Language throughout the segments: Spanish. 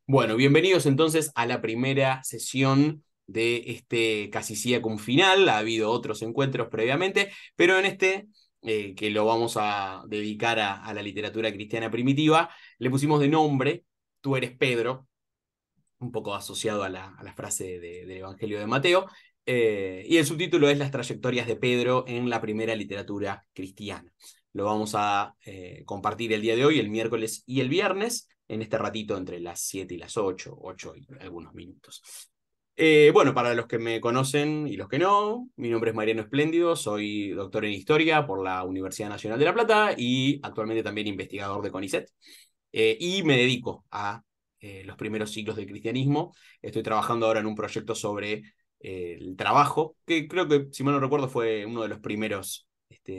Bueno, bienvenidos entonces a la primera sesión de este casi con final. Ha habido otros encuentros previamente, pero en este, que lo vamos a dedicar a la literatura cristiana primitiva, le pusimos de nombre Tú eres Pedro, un poco asociado a la frase del Evangelio de Mateo, y el subtítulo es Las trayectorias de Pedro en la primera literatura cristiana. Lo vamos a compartir el día de hoy, el miércoles y el viernes, en este ratito entre las 7 y las 8 y algunos minutos. Bueno, para los que me conocen y los que no, mi nombre es Mariano Espléndido, soy doctor en Historia por la Universidad Nacional de La Plata y actualmente también investigador de CONICET. Y me dedico a los primeros siglos del cristianismo. Estoy trabajando ahora en un proyecto sobre el trabajo, que creo que, si mal no recuerdo, fue uno de los primeros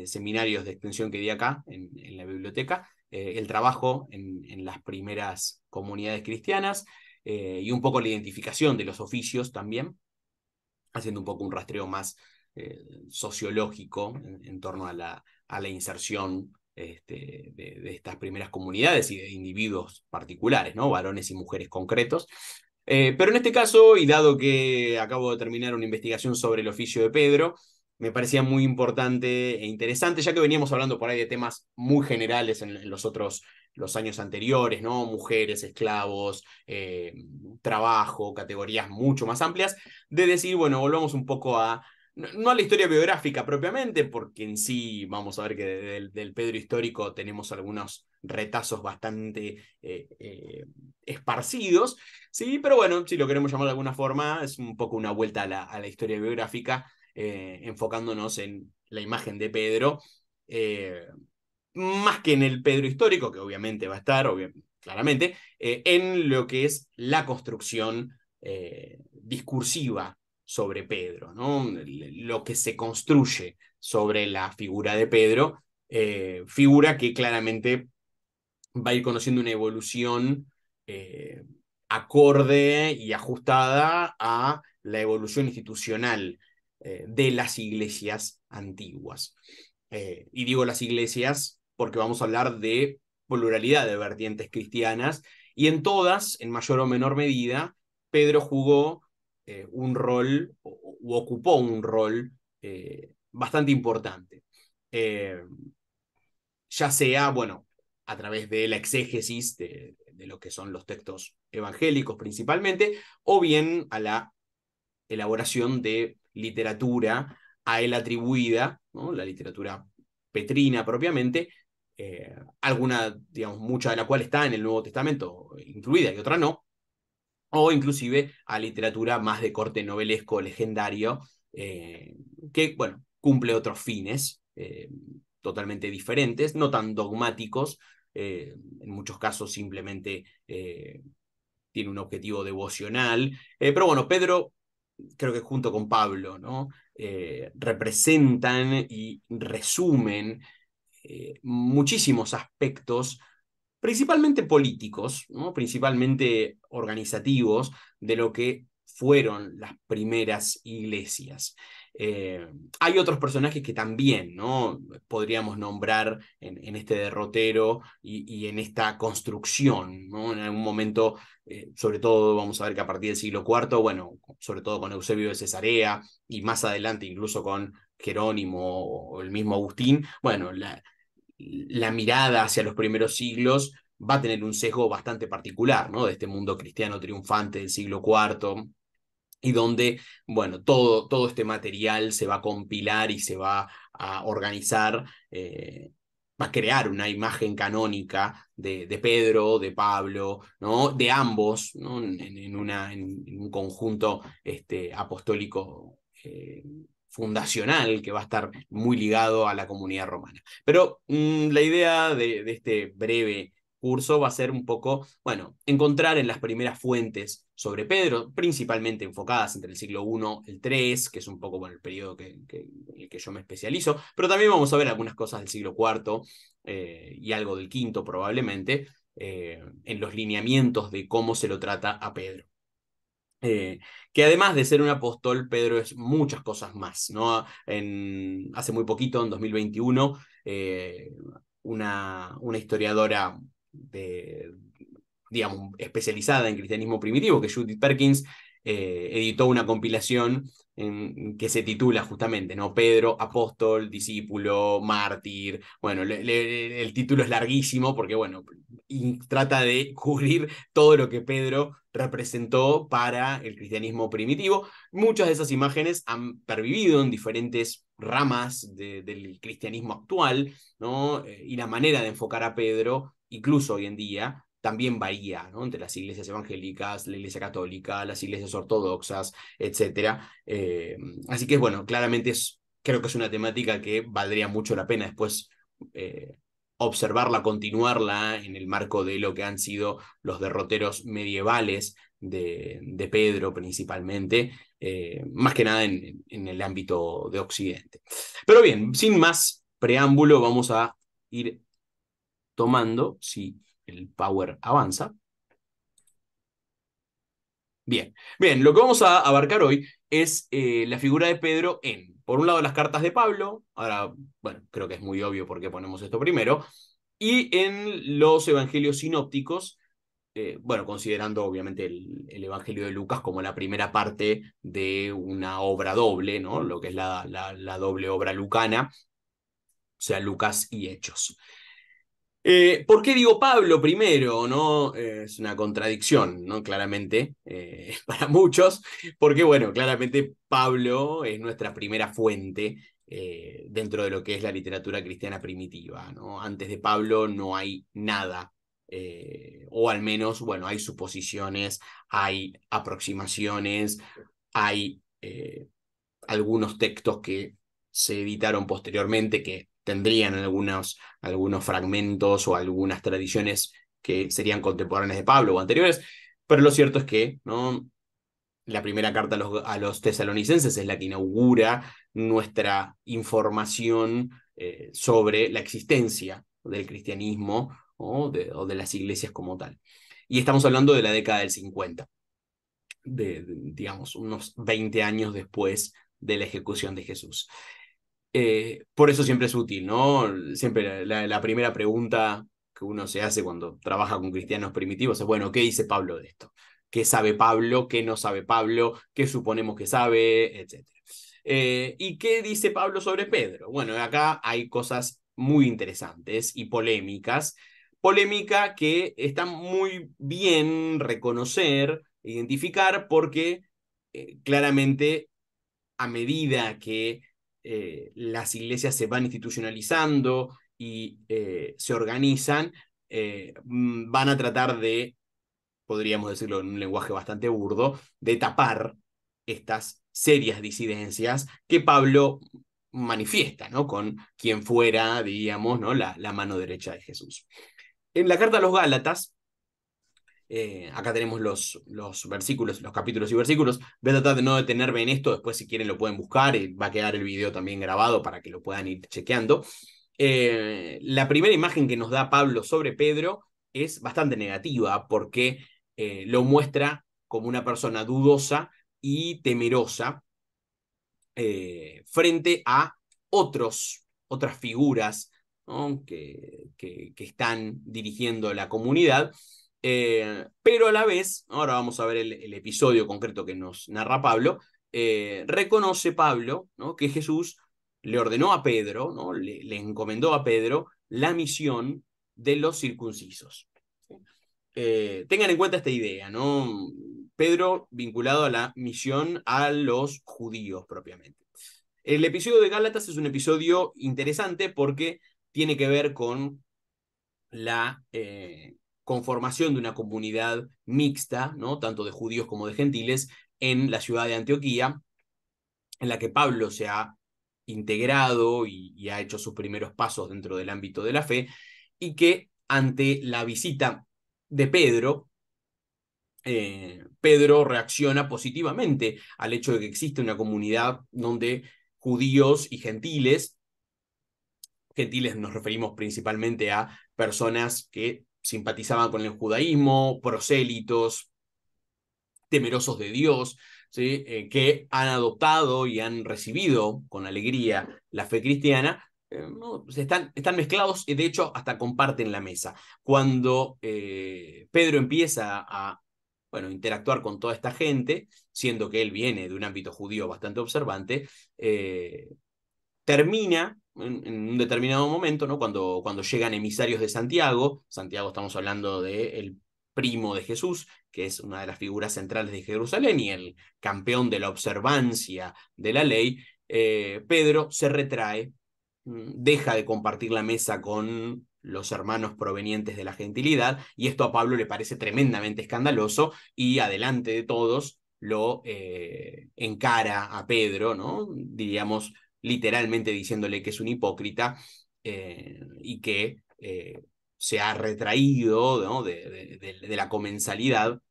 seminarios de extensión que di acá en la biblioteca, el trabajo en las primeras comunidades cristianas y un poco la identificación de los oficios también, haciendo un poco un rastreo más sociológico en torno a la inserción de estas primeras comunidades y de individuos particulares, ¿no? Varones y mujeres concretos. Pero en este caso, y dado que acabo de terminar una investigación sobre el oficio de Pedro, me parecía muy importante e interesante, ya que veníamos hablando por ahí de temas muy generales en los años anteriores, ¿no? Mujeres, esclavos, trabajo, categorías mucho más amplias, de decir, bueno, volvamos un poco no a la historia biográfica propiamente, porque en sí vamos a ver que del Pedro histórico tenemos algunos retazos bastante esparcidos, ¿sí? Pero bueno, si lo queremos llamar de alguna forma, es un poco una vuelta a la historia biográfica, enfocándonos en la imagen de Pedro, eh, más que en el Pedro histórico, que obviamente va a estar, claramente, en lo que es la construcción discursiva sobre Pedro, ¿no? Lo que se construye sobre la figura de Pedro, figura que claramente va a ir conociendo una evolución eh, acorde y ajustada a la evolución institucional de las iglesias antiguas. Y digo las iglesias porque vamos a hablar de pluralidad de vertientes cristianas y en todas, en mayor o menor medida, Pedro jugó un rol u ocupó un rol bastante importante. Eh, ya sea, bueno, a través de la exégesis de lo que son los textos evangélicos principalmente, o bien a la elaboración de literatura a él atribuida, ¿no? La literatura petrina propiamente, alguna, digamos, mucha de la cual está en el Nuevo Testamento incluida y otra no, o inclusive a literatura más de corte novelesco, legendario, eh, que, bueno, cumple otros fines totalmente diferentes, no tan dogmáticos, en muchos casos simplemente tiene un objetivo devocional, pero bueno, Pedro, creo que junto con Pablo, ¿no? Representan y resumen muchísimos aspectos principalmente políticos, ¿no? Principalmente organizativos, de lo que fueron las primeras iglesias. Eh, Hay otros personajes que también, ¿no? Podríamos nombrar en este derrotero y en esta construcción, ¿no? En algún momento, sobre todo vamos a ver que a partir del siglo IV, bueno, sobre todo con Eusebio de Cesarea y más adelante incluso con Jerónimo o el mismo Agustín, bueno, la mirada hacia los primeros siglos va a tener un sesgo bastante particular, ¿no? De este mundo cristiano triunfante del siglo IV, y donde, bueno, todo este material se va a compilar y se va a organizar, va a crear una imagen canónica de Pedro, de Pablo, ¿no? De ambos, ¿no? En un conjunto apostólico fundacional que va a estar muy ligado a la comunidad romana. Pero la idea de este breve curso va a ser un poco, bueno, encontrar en las primeras fuentes sobre Pedro, principalmente enfocadas entre el siglo I y el III, que es un poco bueno, el periodo en el que yo me especializo, pero también vamos a ver algunas cosas del siglo IV y algo del V probablemente, en los lineamientos de cómo se lo trata a Pedro. Que además de ser un apóstol, Pedro es muchas cosas más, ¿no? Hace muy poquito, en 2021, una historiadora de, digamos, especializada en cristianismo primitivo, que Judith Perkins editó una compilación que se titula justamente, ¿no? Pedro, apóstol, discípulo, mártir. Bueno, el título es larguísimo porque, bueno, y trata de cubrir todo lo que Pedro representó para el cristianismo primitivo. Muchas de esas imágenes han pervivido en diferentes ramas del cristianismo actual, ¿no? Y la manera de enfocar a Pedro, incluso hoy en día, también varía, ¿no? Entre las iglesias evangélicas, la iglesia católica, las iglesias ortodoxas, etcétera. Así que, bueno, claramente creo que es una temática que valdría mucho la pena después observarla, continuarla en el marco de lo que han sido los derroteros medievales de Pedro principalmente, más que nada en el ámbito de Occidente. Pero bien, sin más preámbulo, vamos a ir tomando, si el power avanza. Bien, bien, lo que vamos a abarcar hoy es la figura de Pedro por un lado, las cartas de Pablo, ahora, bueno, creo que es muy obvio por qué ponemos esto primero, y en los evangelios sinópticos, bueno, considerando obviamente el Evangelio de Lucas como la primera parte de una obra doble, ¿no? Lo que es la doble obra lucana, o sea, Lucas y Hechos. ¿Por qué digo Pablo primero? ¿No? Es una contradicción, ¿no? Claramente, para muchos, porque, bueno, claramente Pablo es nuestra primera fuente dentro de lo que es la literatura cristiana primitiva, ¿no? Antes de Pablo no hay nada, o al menos, bueno, hay suposiciones, hay aproximaciones, hay algunos textos que se editaron posteriormente que tendrían algunos fragmentos o algunas tradiciones que serían contemporáneas de Pablo o anteriores, pero lo cierto es que, ¿no? La primera carta a los tesalonicenses es la que inaugura nuestra información sobre la existencia del cristianismo o de las iglesias como tal. Y estamos hablando de la década del 50, digamos, unos 20 años después de la ejecución de Jesús. Por eso siempre es útil, ¿no? Siempre la primera pregunta que uno se hace cuando trabaja con cristianos primitivos es, bueno, ¿qué dice Pablo de esto? ¿Qué sabe Pablo? ¿Qué no sabe Pablo? ¿Qué suponemos que sabe? Etcétera. ¿Y qué dice Pablo sobre Pedro? Bueno, acá hay cosas muy interesantes y polémicas. Polémica que está muy bien reconocer, identificar, porque claramente a medida que las iglesias se van institucionalizando y se organizan, van a tratar de, podríamos decirlo en un lenguaje bastante burdo, de tapar estas serias disidencias que Pablo manifiesta, ¿no? Con quien fuera, diríamos, ¿no? la mano derecha de Jesús. En la carta a los Gálatas, acá tenemos los versículos, los capítulos y versículos. Voy a tratar de no detenerme en esto, después si quieren lo pueden buscar, y va a quedar el video también grabado para que lo puedan ir chequeando. La primera imagen que nos da Pablo sobre Pedro es bastante negativa porque lo muestra como una persona dudosa y temerosa frente a otras figuras, ¿no? que están dirigiendo la comunidad, pero a la vez, ahora vamos a ver el episodio concreto que nos narra Pablo, reconoce Pablo, ¿no? que Jesús le ordenó a Pedro, ¿no? le encomendó a Pedro la misión de los circuncisos. Tengan en cuenta esta idea, ¿no? Pedro vinculado a la misión a los judíos propiamente. El episodio de Gálatas es un episodio interesante porque tiene que ver con la conformación de una comunidad mixta, ¿no? Tanto de judíos como de gentiles, en la ciudad de Antioquía, en la que Pablo se ha integrado y ha hecho sus primeros pasos dentro del ámbito de la fe, y que ante la visita de Pedro, Pedro reacciona positivamente al hecho de que existe una comunidad donde judíos y gentiles nos referimos principalmente a personas que simpatizaban con el judaísmo, prosélitos, temerosos de Dios, ¿sí? Que han adoptado y han recibido con alegría la fe cristiana. ¿No? Están mezclados y de hecho hasta comparten la mesa. Cuando Pedro empieza a, bueno, interactuar con toda esta gente, siendo que él viene de un ámbito judío bastante observante, termina en un determinado momento, ¿no? Cuando llegan emisarios de Santiago. Santiago, estamos hablando del primo de Jesús, que es una de las figuras centrales de Jerusalén y el campeón de la observancia de la ley. Pedro se retrae, deja de compartir la mesa con los hermanos provenientes de la gentilidad, y esto a Pablo le parece tremendamente escandaloso, y adelante de todos lo encara a Pedro, ¿no? Diríamos literalmente diciéndole que es un hipócrita, y que se ha retraído, ¿no? de la comensalidad,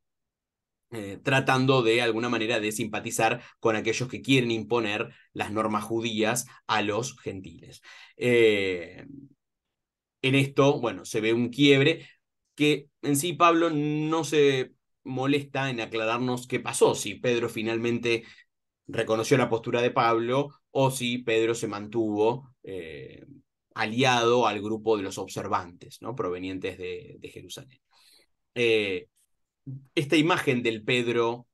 tratando de alguna manera de simpatizar con aquellos que quieren imponer las normas judías a los gentiles. En esto, bueno, se ve un quiebre que en sí Pablo no se molesta en aclararnos qué pasó, si Pedro finalmente reconoció la postura de Pablo o si Pedro se mantuvo aliado al grupo de los observantes, ¿no? Provenientes de Jerusalén. Eh, esta imagen del Pedro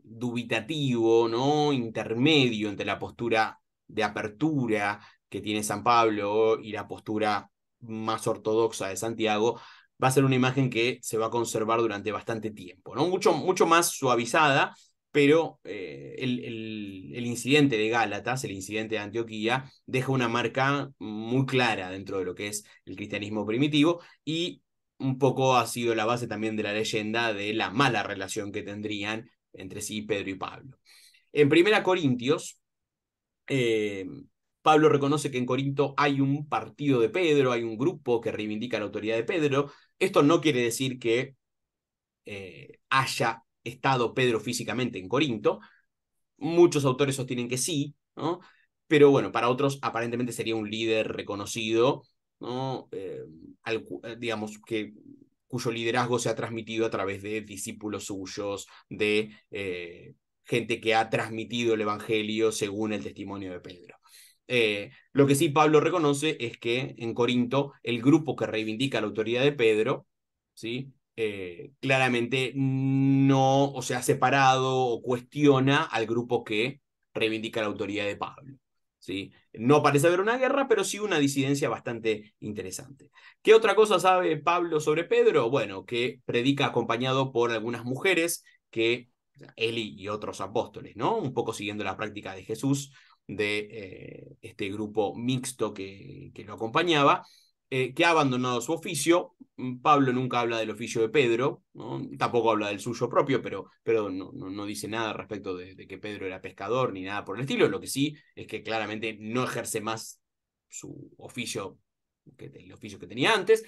dubitativo, ¿no? Intermedio entre la postura de apertura que tiene San Pablo y la postura más ortodoxa de Santiago, va a ser una imagen que se va a conservar durante bastante tiempo, ¿no? Mucho más suavizada, pero el incidente de Gálatas, el incidente de Antioquía, deja una marca muy clara dentro de lo que es el cristianismo primitivo, y un poco ha sido la base también de la leyenda de la mala relación que tendrían entre sí Pedro y Pablo. En Primera Corintios, eh, Pablo reconoce que en Corinto hay un partido de Pedro, hay un grupo que reivindica la autoridad de Pedro. Esto no quiere decir que haya estado Pedro físicamente en Corinto. Muchos autores sostienen que sí, ¿no? Pero bueno, para otros aparentemente sería un líder reconocido, ¿no? Digamos que cuyo liderazgo se ha transmitido a través de discípulos suyos, de gente que ha transmitido el Evangelio según el testimonio de Pedro. Lo que sí Pablo reconoce es que en Corinto el grupo que reivindica la autoridad de Pedro, ¿sí? Claramente no, o sea, ha separado o cuestiona al grupo que reivindica la autoridad de Pablo. ¿Sí? No parece haber una guerra, pero sí una disidencia bastante interesante. ¿Qué otra cosa sabe Pablo sobre Pedro? Bueno, que predica acompañado por algunas mujeres, que él y otros apóstoles, ¿no? Un poco siguiendo la práctica de Jesús, de este grupo mixto que lo acompañaba, que ha abandonado su oficio. Pablo nunca habla del oficio de Pedro, ¿no? Tampoco habla del suyo propio, pero no dice nada respecto de que Pedro era pescador ni nada por el estilo. Lo que sí es que claramente no ejerce más su oficio, el oficio que tenía antes,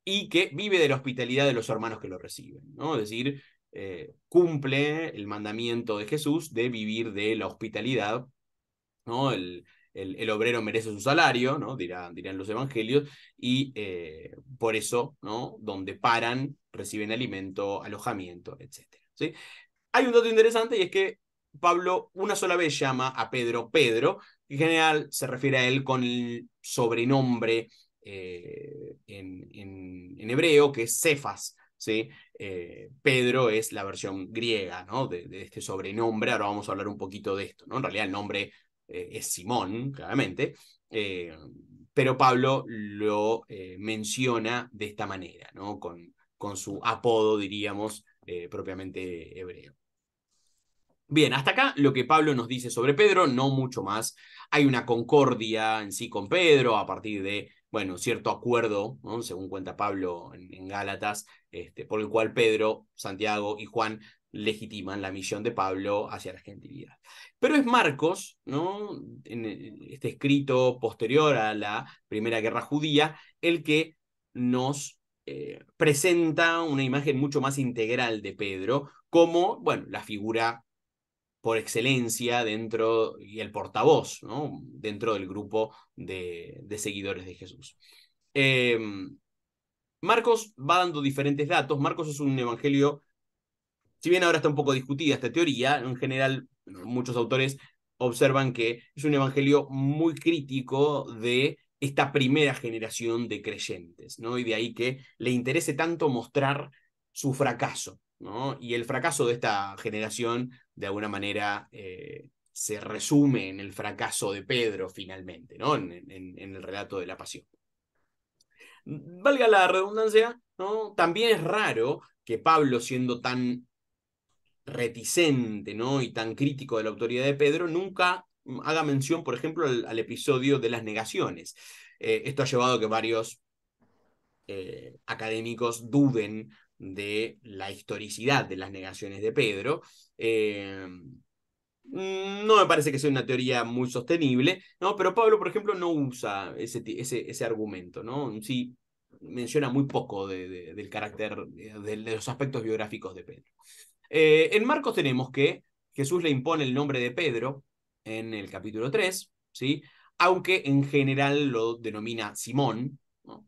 y que vive de la hospitalidad de los hermanos que lo reciben, ¿no? Es decir, cumple el mandamiento de Jesús de vivir de la hospitalidad, ¿no? El obrero merece su salario, ¿no? Dirán los evangelios, y por eso, ¿no? Donde paran, reciben alimento, alojamiento, etc. ¿Sí? Hay un dato interesante, y es que Pablo una sola vez llama a Pedro Pedro, en general se refiere a él con el sobrenombre en hebreo, que es Cefas, ¿sí? Pedro es la versión griega, ¿no? de este sobrenombre. Ahora vamos a hablar un poquito de esto, ¿no? En realidad el nombre es Simón, claramente, pero Pablo lo menciona de esta manera, ¿no? Con su apodo, diríamos, propiamente hebreo. Bien, hasta acá lo que Pablo nos dice sobre Pedro, no mucho más. Hay una concordia en sí con Pedro a partir de, bueno, cierto acuerdo, ¿no? Según cuenta Pablo en Gálatas, por el cual Pedro, Santiago y Juan legitiman la misión de Pablo hacia la gentilidad. Pero es Marcos, ¿no? En este escrito posterior a la Primera Guerra Judía, el que nos presenta una imagen mucho más integral de Pedro como, bueno, la figura por excelencia dentro, y el portavoz, ¿no? Dentro del grupo de seguidores de Jesús. Eh, Marcos va dando diferentes datos. Marcos es un evangelio, si bien ahora está un poco discutida esta teoría, en general muchos autores observan que es un evangelio muy crítico de esta primera generación de creyentes, ¿no? Y de ahí que le interese tanto mostrar su fracaso, ¿no? Y el fracaso de esta generación, de alguna manera, se resume en el fracaso de Pedro, finalmente, ¿no? En el relato de la pasión. Valga la redundancia, ¿no? También es raro que Pablo, siendo tan reticente, ¿no? Y tan crítico de la autoridad de Pedro, nunca haga mención, por ejemplo, al episodio de las negaciones. Esto ha llevado a que varios académicos duden de la historicidad de las negaciones de Pedro. No me parece que sea una teoría muy sostenible, ¿no? Pero Pablo, por ejemplo, no usa ese argumento, ¿no? Sí menciona muy poco del carácter, de los aspectos biográficos de Pedro. En Marcos tenemos que Jesús le impone el nombre de Pedro en el capítulo 3, ¿sí? Aunque en general lo denomina Simón, ¿no?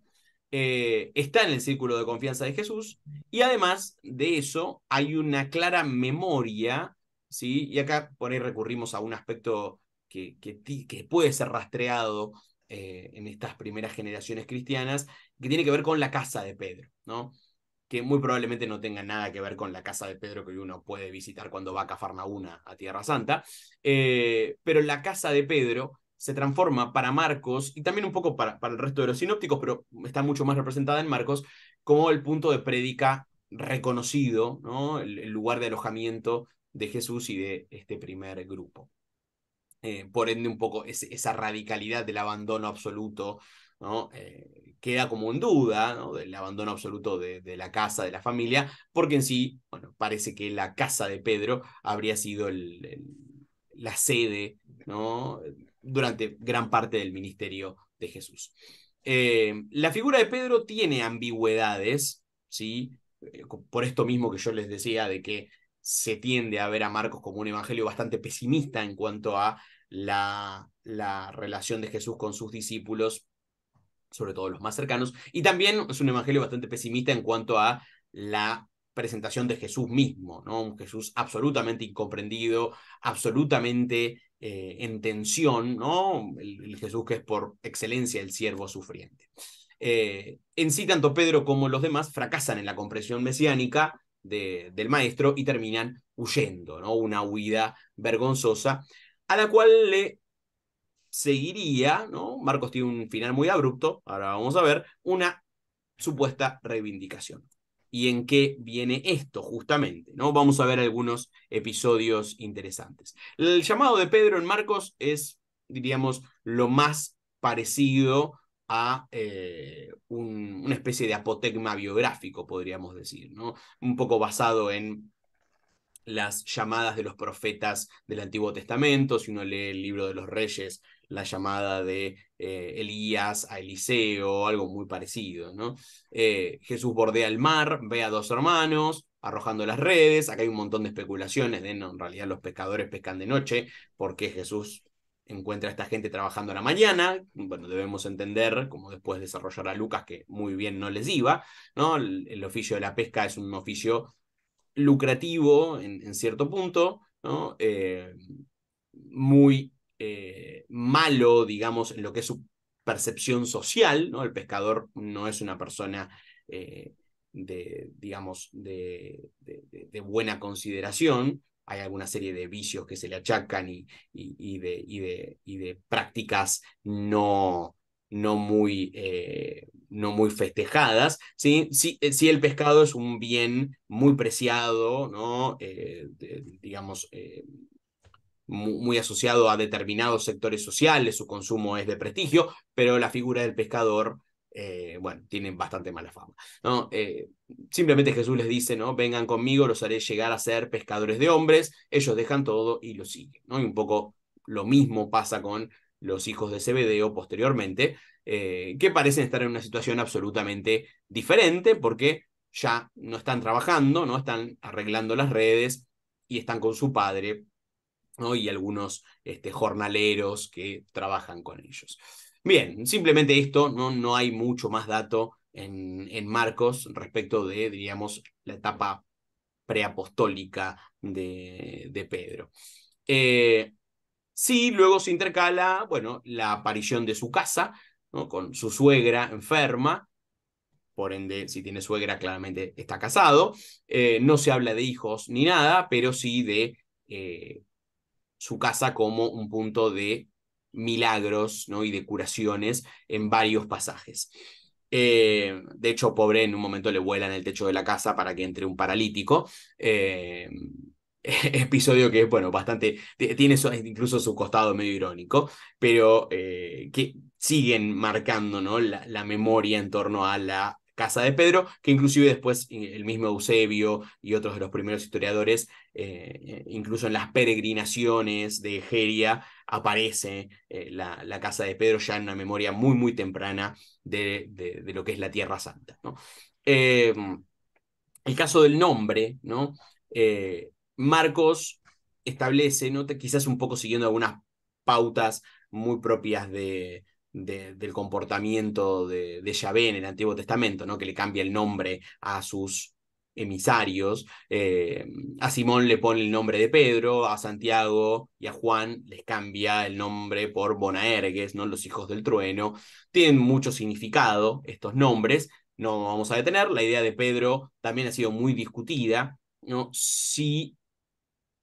Está en el círculo de confianza de Jesús, y además de eso hay una clara memoria, ¿sí? Y acá por ahí recurrimos a un aspecto que puede ser rastreado en estas primeras generaciones cristianas, que tiene que ver con la casa de Pedro, ¿no? Que muy probablemente no tenga nada que ver con la casa de Pedro que uno puede visitar cuando va a Cafarnaúm, a Tierra Santa, pero la casa de Pedro se transforma para Marcos, y también un poco para el resto de los sinópticos, pero está mucho más representada en Marcos, como el punto de prédica reconocido, ¿no? El lugar de alojamiento de Jesús y de este primer grupo. Por ende, un poco esa radicalidad del abandono absoluto, ¿no? Queda como en duda, ¿no? Del abandono absoluto de la casa, de la familia, porque en sí, bueno, parece que la casa de Pedro habría sido la sede, ¿no? Durante gran parte del ministerio de Jesús. La figura de Pedro tiene ambigüedades, ¿sí? Por esto mismo que yo les decía, de que se tiende a ver a Marcos como un evangelio bastante pesimista en cuanto a la relación de Jesús con sus discípulos, sobre todo los más cercanos, y también es un evangelio bastante pesimista en cuanto a la presentación de Jesús mismo, ¿no? Un Jesús absolutamente incomprendido, absolutamente en tensión, ¿no? El Jesús que es por excelencia el siervo sufriente. En sí, tanto Pedro como los demás fracasan en la comprensión mesiánica del maestro y terminan huyendo, ¿no? Una huida vergonzosa a la cual le seguiría, ¿no? Marcos tiene un final muy abrupto, ahora vamos a ver, una supuesta reivindicación. ¿Y en qué viene esto justamente? ¿No? Vamos a ver algunos episodios interesantes. El llamado de Pedro en Marcos es, diríamos, lo más parecido a una especie de apotegma biográfico, podríamos decir, ¿no? Un poco basado en las llamadas de los profetas del Antiguo Testamento. Si uno lee el libro de los Reyes, la llamada de Elías a Eliseo, algo muy parecido, ¿no? Jesús bordea el mar, ve a dos hermanos arrojando las redes. Acá hay un montón de especulaciones de, no, en realidad los pescadores pescan de noche, porque Jesús encuentra a esta gente trabajando a la mañana. Bueno, debemos entender, como después desarrollará Lucas, que muy bien no les iba, ¿no? El oficio de la pesca es un oficio lucrativo en cierto punto, ¿no? Muy malo, digamos, en lo que es su percepción social, ¿no? El pescador no es una persona digamos, de buena consideración. Hay alguna serie de vicios que se le achacan y de prácticas no muy festejadas, ¿sí? Sí, el pescado es un bien muy preciado, ¿no? Digamos, muy asociado a determinados sectores sociales, su consumo es de prestigio, pero la figura del pescador, bueno, tiene bastante mala fama, ¿no? Simplemente Jesús les dice, ¿no? Vengan conmigo, los haré llegar a ser pescadores de hombres. Ellos dejan todo y lo siguen, ¿no? Y un poco lo mismo pasa con los hijos de Zebedeo posteriormente, que parecen estar en una situación absolutamente diferente porque ya no están trabajando, no están arreglando las redes y están con su padre, ¿no? Y algunos jornaleros que trabajan con ellos. Bien, simplemente esto, no hay mucho más dato en Marcos respecto de, diríamos, la etapa preapostólica de Pedro. Sí, luego se intercala, bueno, la aparición de su casa, ¿no? Con su suegra enferma, por ende, si tiene suegra, claramente está casado. No se habla de hijos ni nada, pero sí de su casa como un punto de milagros, ¿no? Y de curaciones en varios pasajes. De hecho, pobre, en un momento le vuelan el techo de la casa para que entre un paralítico. Episodio que, bueno, bastante, tiene incluso su costado medio irónico, pero que siguen marcando, ¿no? la memoria en torno a la casa de Pedro, que inclusive después el mismo Eusebio y otros de los primeros historiadores, incluso en las peregrinaciones de Egeria, aparece la casa de Pedro ya en una memoria muy, muy temprana de lo que es la Tierra Santa, ¿no? El caso del nombre, ¿no? Marcos establece, ¿no? Quizás un poco siguiendo algunas pautas muy propias del comportamiento de Yahvé en el Antiguo Testamento, ¿no? Que le cambia el nombre a sus emisarios. A Simón le pone el nombre de Pedro, a Santiago y a Juan les cambia el nombre por Boanerges, ¿no? Los hijos del trueno. Tienen mucho significado estos nombres, no vamos a detener. La idea de Pedro también ha sido muy discutida, ¿no? Si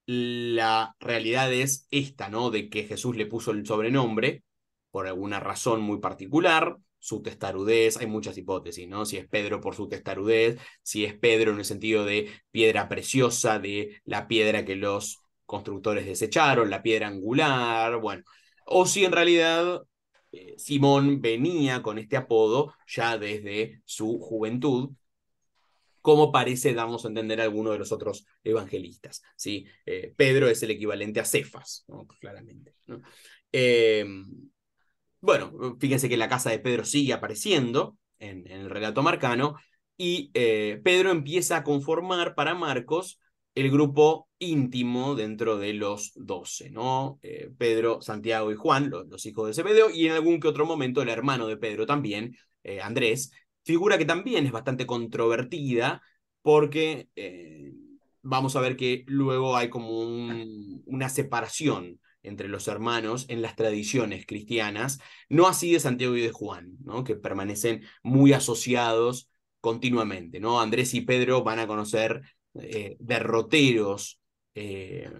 la realidad es esta, ¿no? De que Jesús le puso el sobrenombre por alguna razón muy particular, su testarudez, hay muchas hipótesis, ¿no? Si es Pedro por su testarudez, si es Pedro en el sentido de piedra preciosa, de la piedra que los constructores desecharon, la piedra angular, bueno, o si en realidad Simón venía con este apodo ya desde su juventud, como parece darnos a entender alguno de los otros evangelistas, ¿sí? Pedro es el equivalente a Cefas, ¿no? Claramente, ¿no? Eh, bueno, fíjense que la casa de Pedro sigue apareciendo en el relato marcano y Pedro empieza a conformar para Marcos el grupo íntimo dentro de los 12, ¿no? Pedro, Santiago y Juan, los hijos de Zebedeo, y en algún que otro momento el hermano de Pedro también, Andrés, figura que también es bastante controvertida porque vamos a ver que luego hay como una separación entre los hermanos en las tradiciones cristianas, no así de Santiago y de Juan, ¿no? Que permanecen muy asociados continuamente, ¿no? Andrés y Pedro van a conocer derroteros eh,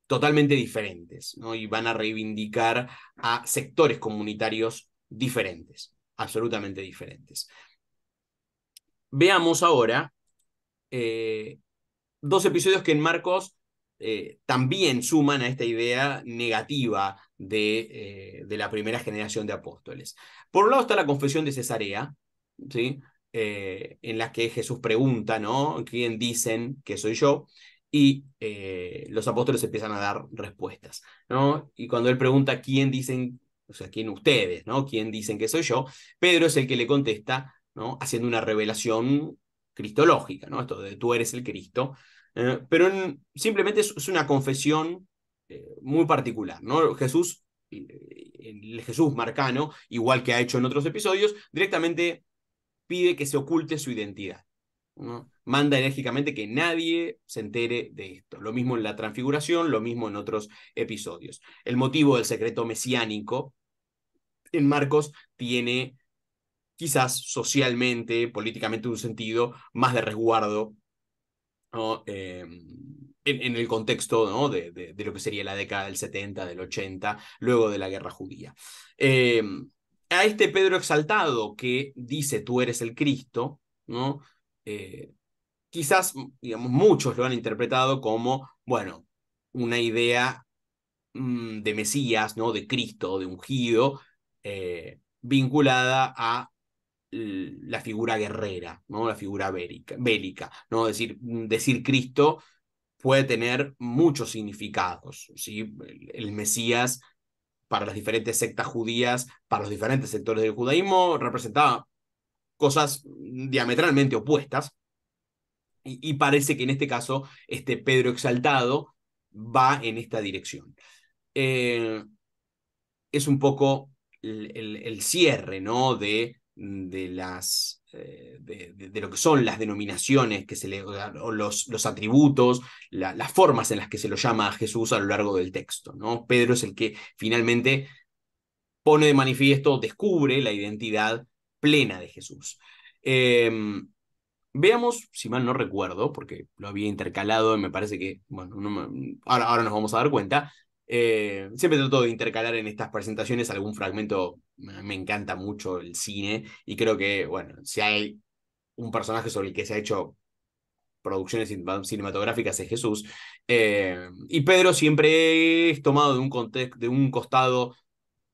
totalmente diferentes, ¿no? Y van a reivindicar a sectores comunitarios diferentes, absolutamente diferentes. Veamos ahora dos episodios que en Marcos también suman a esta idea negativa de la primera generación de apóstoles. Por un lado está la confesión de Cesarea, ¿sí? En la que Jesús pregunta, ¿no? ¿Quién dicen que soy yo? Y los apóstoles empiezan a dar respuestas, ¿no? Y cuando él pregunta quién dicen, o sea, quién ustedes, ¿no? ¿Quién dicen que soy yo? Pedro es el que le contesta, ¿no? Haciendo una revelación cristológica, ¿no? Esto de tú eres el Cristo, pero simplemente es una confesión muy particular, ¿no? Jesús, el Jesús marcano, igual que ha hecho en otros episodios, directamente pide que se oculte su identidad, ¿no? Manda enérgicamente que nadie se entere de esto. Lo mismo en la transfiguración, lo mismo en otros episodios. El motivo del secreto mesiánico en Marcos tiene quizás socialmente, políticamente un sentido más de resguardo, ¿no? En el contexto, ¿no? de lo que sería la década del 70, del 80, luego de la guerra judía. A este Pedro exaltado que dice tú eres el Cristo, ¿no? Quizás, digamos, muchos lo han interpretado como, bueno, una idea de Mesías, ¿no? De Cristo, de ungido, vinculada a la figura guerrera, ¿no? La figura bélica, ¿no? Decir Cristo puede tener muchos significados, ¿sí? El Mesías para las diferentes sectas judías, para los diferentes sectores del judaísmo, representaba cosas diametralmente opuestas y parece que en este caso este Pedro exaltado va en esta dirección. Eh, es un poco el cierre, ¿no? De lo que son las denominaciones que se le, o los atributos, las formas en las que se lo llama a Jesús a lo largo del texto, ¿no? Pedro es el que finalmente pone de manifiesto, descubre la identidad plena de Jesús. Veamos, si mal no recuerdo, porque lo había intercalado y me parece que, bueno, ahora nos vamos a dar cuenta. Siempre trato de intercalar en estas presentaciones algún fragmento. Me encanta mucho el cine y creo que, bueno, si hay un personaje sobre el que se ha hecho producciones cinematográficas es Jesús. Y Pedro siempre es tomado de un, de un costado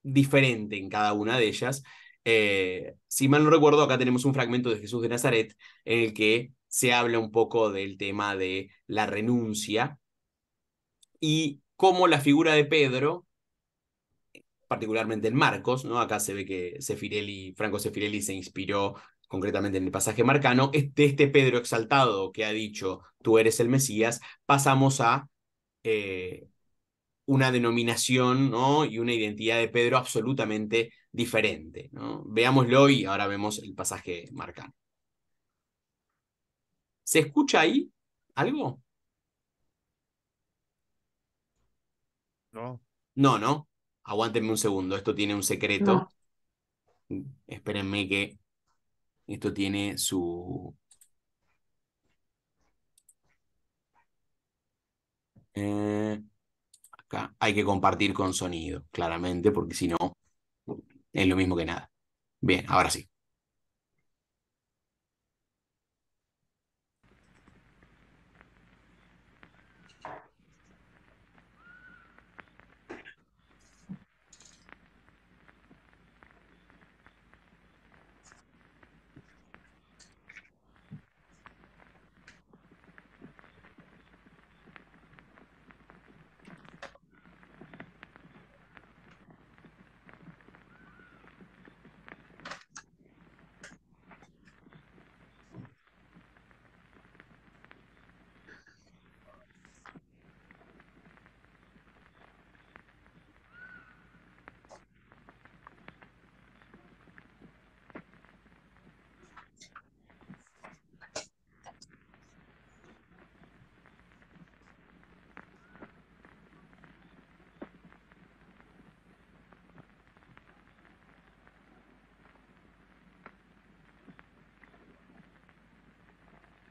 diferente en cada una de ellas. Si mal no recuerdo, acá tenemos un fragmento de Jesús de Nazaret en el que se habla un poco del tema de la renuncia y cómo la figura de Pedro, particularmente en Marcos, ¿no? Acá se ve que Franco Sefirelli se inspiró concretamente en el pasaje marcano, este Pedro exaltado que ha dicho, tú eres el Mesías, pasamos a eh, una denominación, ¿no? Y una identidad de Pedro absolutamente diferente, ¿no? Veámoslo y ahora vemos el pasaje marcano. ¿Se escucha ahí algo? No, No, ¿no? Aguántenme un segundo, esto tiene un secreto. No, Espérenme que esto tiene su... Eh, acá hay que compartir con sonido, claramente, porque si no, es lo mismo que nada. Bien, ahora sí.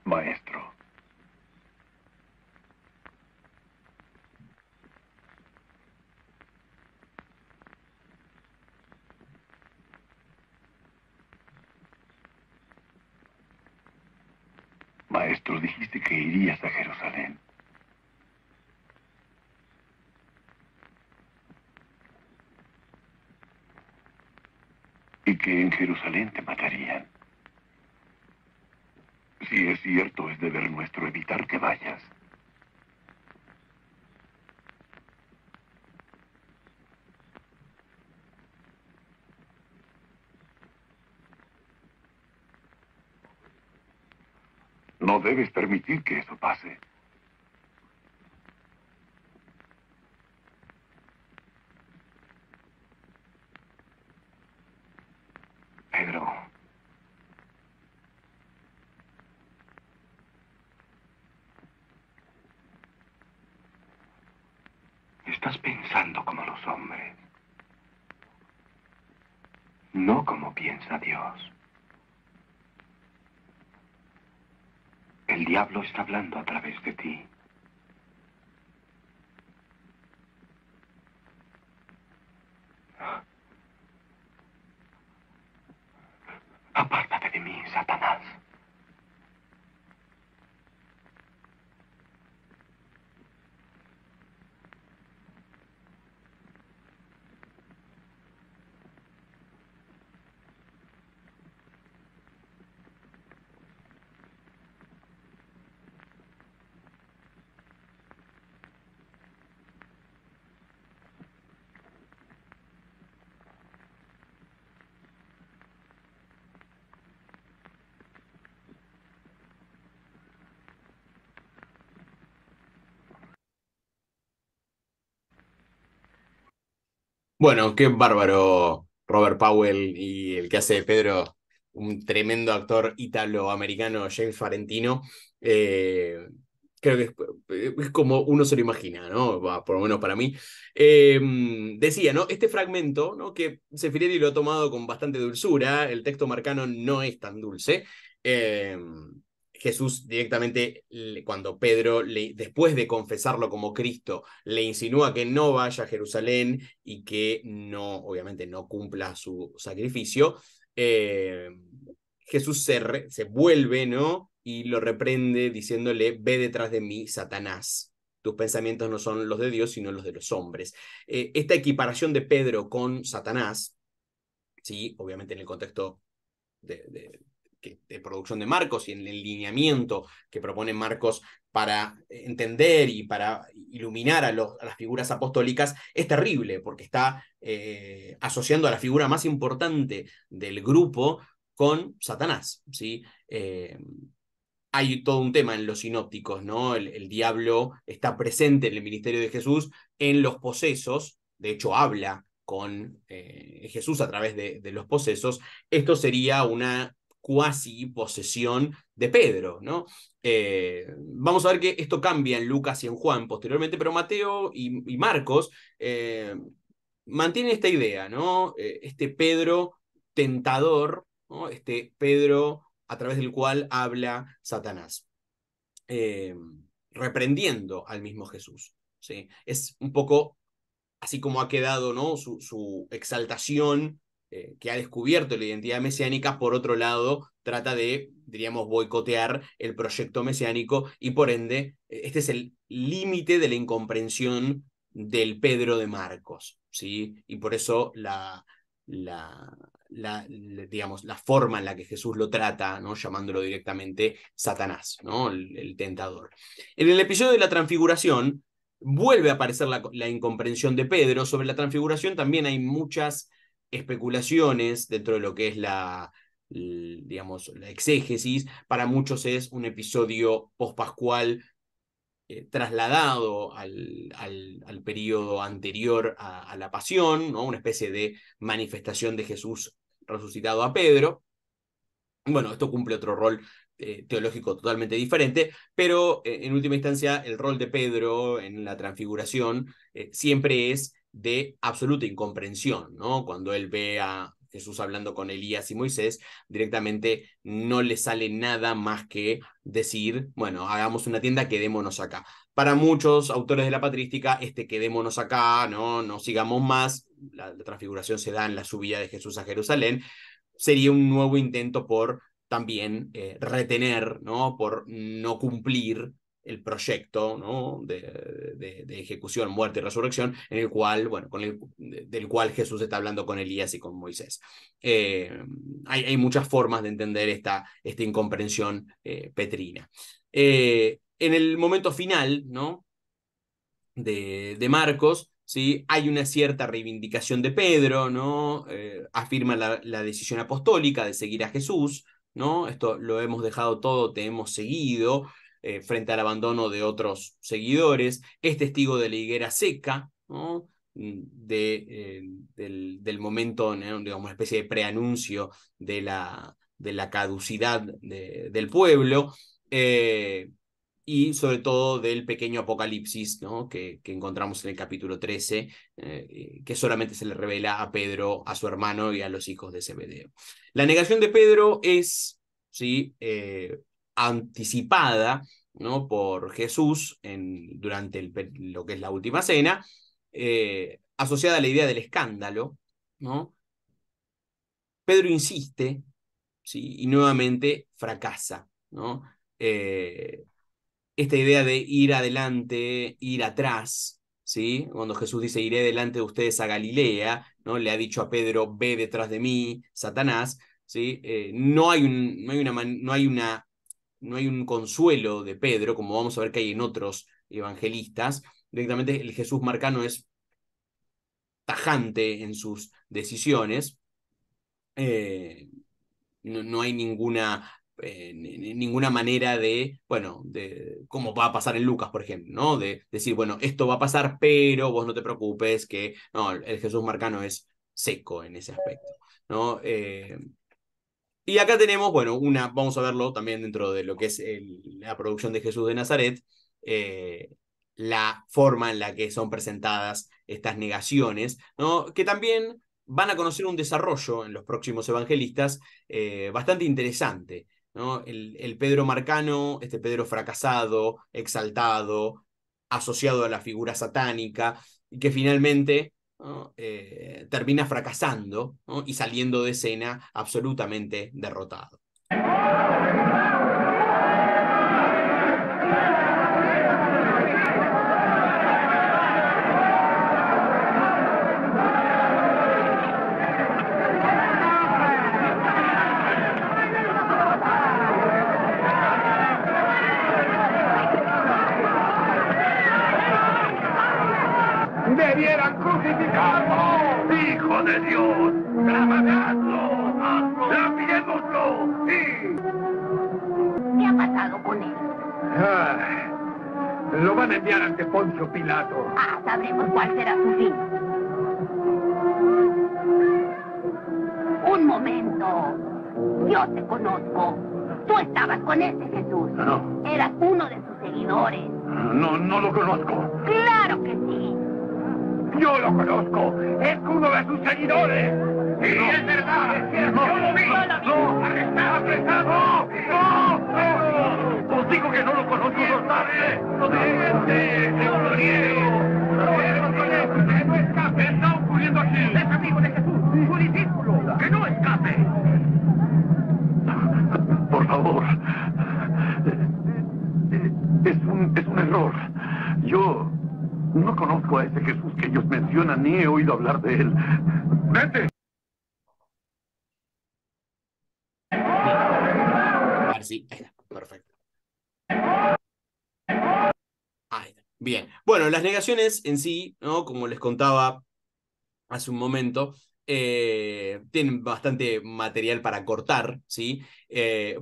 Maestro, maestro, dijiste que irías a Jerusalén y que en Jerusalén te matarían. Si es cierto, es deber nuestro evitar que vayas. No debes permitir que eso pase. Pedro, estás pensando como los hombres, no como piensa Dios. El diablo está hablando a través de ti. Apártate de mí, Satanás. Bueno, qué bárbaro Robert Powell y el que hace de Pedro, un tremendo actor italoamericano, James Farentino. Creo que es como uno se lo imagina, ¿no? Por lo menos para mí. Decía, ¿no? Este fragmento, ¿no? Que Sefirelli lo ha tomado con bastante dulzura, el texto marcano no es tan dulce. Eh, Jesús directamente, cuando Pedro, después de confesarlo como Cristo, le insinúa que no vaya a Jerusalén y que no, obviamente, no cumpla su sacrificio, Jesús se vuelve, ¿no? Y lo reprende diciéndole, ve detrás de mí, Satanás. Tus pensamientos no son los de Dios, sino los de los hombres. Esta equiparación de Pedro con Satanás, sí, obviamente en el contexto de producción de Marcos y en el lineamiento que propone Marcos para entender y para iluminar a las figuras apostólicas, es terrible porque está asociando a la figura más importante del grupo con Satanás, ¿sí? Hay todo un tema en los sinópticos, ¿no? El diablo está presente en el ministerio de Jesús, en los posesos, de hecho habla con Jesús a través de los posesos. Esto sería una cuasi posesión de Pedro, ¿no? Vamos a ver que esto cambia en Lucas y en Juan posteriormente, pero Mateo y Marcos mantienen esta idea, ¿no? Este Pedro tentador, ¿no? Este Pedro a través del cual habla Satanás, eh, reprendiendo al mismo Jesús, ¿sí? Es un poco así como ha quedado, ¿no? Su exaltación, que ha descubierto la identidad mesiánica, por otro lado, trata de, diríamos, boicotear el proyecto mesiánico y por ende, este es el límite de la incomprensión del Pedro de Marcos, ¿sí? Y por eso digamos, la forma en la que Jesús lo trata, ¿no? Llamándolo directamente Satanás, ¿no? El tentador. En el episodio de la transfiguración, vuelve a aparecer la incomprensión de Pedro. Sobre la transfiguración también hay muchas especulaciones dentro de lo que es digamos, la exégesis. Para muchos es un episodio pospascual trasladado al periodo anterior a la pasión, ¿no? Una especie de manifestación de Jesús resucitado a Pedro. Bueno, esto cumple otro rol teológico totalmente diferente, pero en última instancia el rol de Pedro en la transfiguración siempre es de absoluta incomprensión, ¿no? Cuando él ve a Jesús hablando con Elías y Moisés, directamente no le sale nada más que decir, bueno, hagamos una tienda, quedémonos acá. Para muchos autores de la patrística, quedémonos acá, no sigamos más, la transfiguración se da en la subida de Jesús a Jerusalén, sería un nuevo intento por también retener, ¿no? Por no cumplir el proyecto, ¿no? de ejecución, muerte y resurrección, en el cual, bueno, del cual Jesús está hablando con Elías y con Moisés. Hay muchas formas de entender esta incomprensión petrina. En el momento final, ¿no? de Marcos, ¿sí? Hay una cierta reivindicación de Pedro, ¿no? Afirma la decisión apostólica de seguir a Jesús, ¿no? Esto lo hemos dejado todo, te hemos seguido, frente al abandono de otros seguidores. Es testigo de la higuera seca, ¿no? Del momento, ¿no? Digamos, una especie de preanuncio de la caducidad del pueblo. Y sobre todo del pequeño apocalipsis, ¿no? que encontramos en el capítulo 13, que solamente se le revela a Pedro, a su hermano y a los hijos de Zebedeo. La negación de Pedro es, ¿sí? Anticipada, ¿no? por Jesús durante lo que es la última cena, asociada a la idea del escándalo, ¿no? Pedro insiste, ¿sí? y nuevamente fracasa, ¿no? Esta idea de ir adelante, ir atrás, ¿sí? Cuando Jesús dice, iré delante de ustedes a Galilea, ¿no? Le ha dicho a Pedro, ve detrás de mí, Satanás, ¿sí? No hay un consuelo de Pedro, como vamos a ver que hay en otros evangelistas. Directamente el Jesús marcano es tajante en sus decisiones. No hay ninguna manera bueno, de cómo va a pasar en Lucas, por ejemplo, ¿no? De decir, bueno, esto va a pasar, pero vos no te preocupes, que no, el Jesús marcano es seco en ese aspecto, ¿no? Y acá tenemos, bueno, vamos a verlo también dentro de lo que es la producción de Jesús de Nazaret, la forma en la que son presentadas estas negaciones, ¿no? Que también van a conocer un desarrollo en los próximos evangelistas bastante interesante, ¿no? El Pedro marcano, este Pedro fracasado, exaltado, asociado a la figura satánica, y que finalmente, ¿no? Termina fracasando, ¿no? Y saliendo de escena absolutamente derrotado. ¡Debieran crucificarlo! ¡Hijo de Dios! ¡Lamadadlo! ¡Lapiémoslo! ¡Sí! ¿Qué ha pasado con él? Lo van a enviar ante Poncio Pilato. Ah, sabremos cuál será su fin. Un momento. Yo te conozco. Tú estabas con ese Jesús. No. Eras uno de sus seguidores. No lo conozco. ¡Claro que sí! Yo lo conozco. Es uno de sus seguidores. Sí, no. Es verdad. Es cierto. Yo lo vi. No, arrestado. No. Os digo que no lo conozco. No lo niego. Que no escape. ¿Qué está ocurriendo aquí? Es amigo de Jesús. Su discípulo. Que no escape. Por favor. Es un error. Yo no conozco a ese Jesús que ellos mencionan, ni he oído hablar de él. ¡Vete! A ver, sí, ahí está, perfecto. Ahí está. Bien. Bueno, las negaciones en sí, ¿no? Como les contaba hace un momento, tienen bastante material para cortar, ¿sí?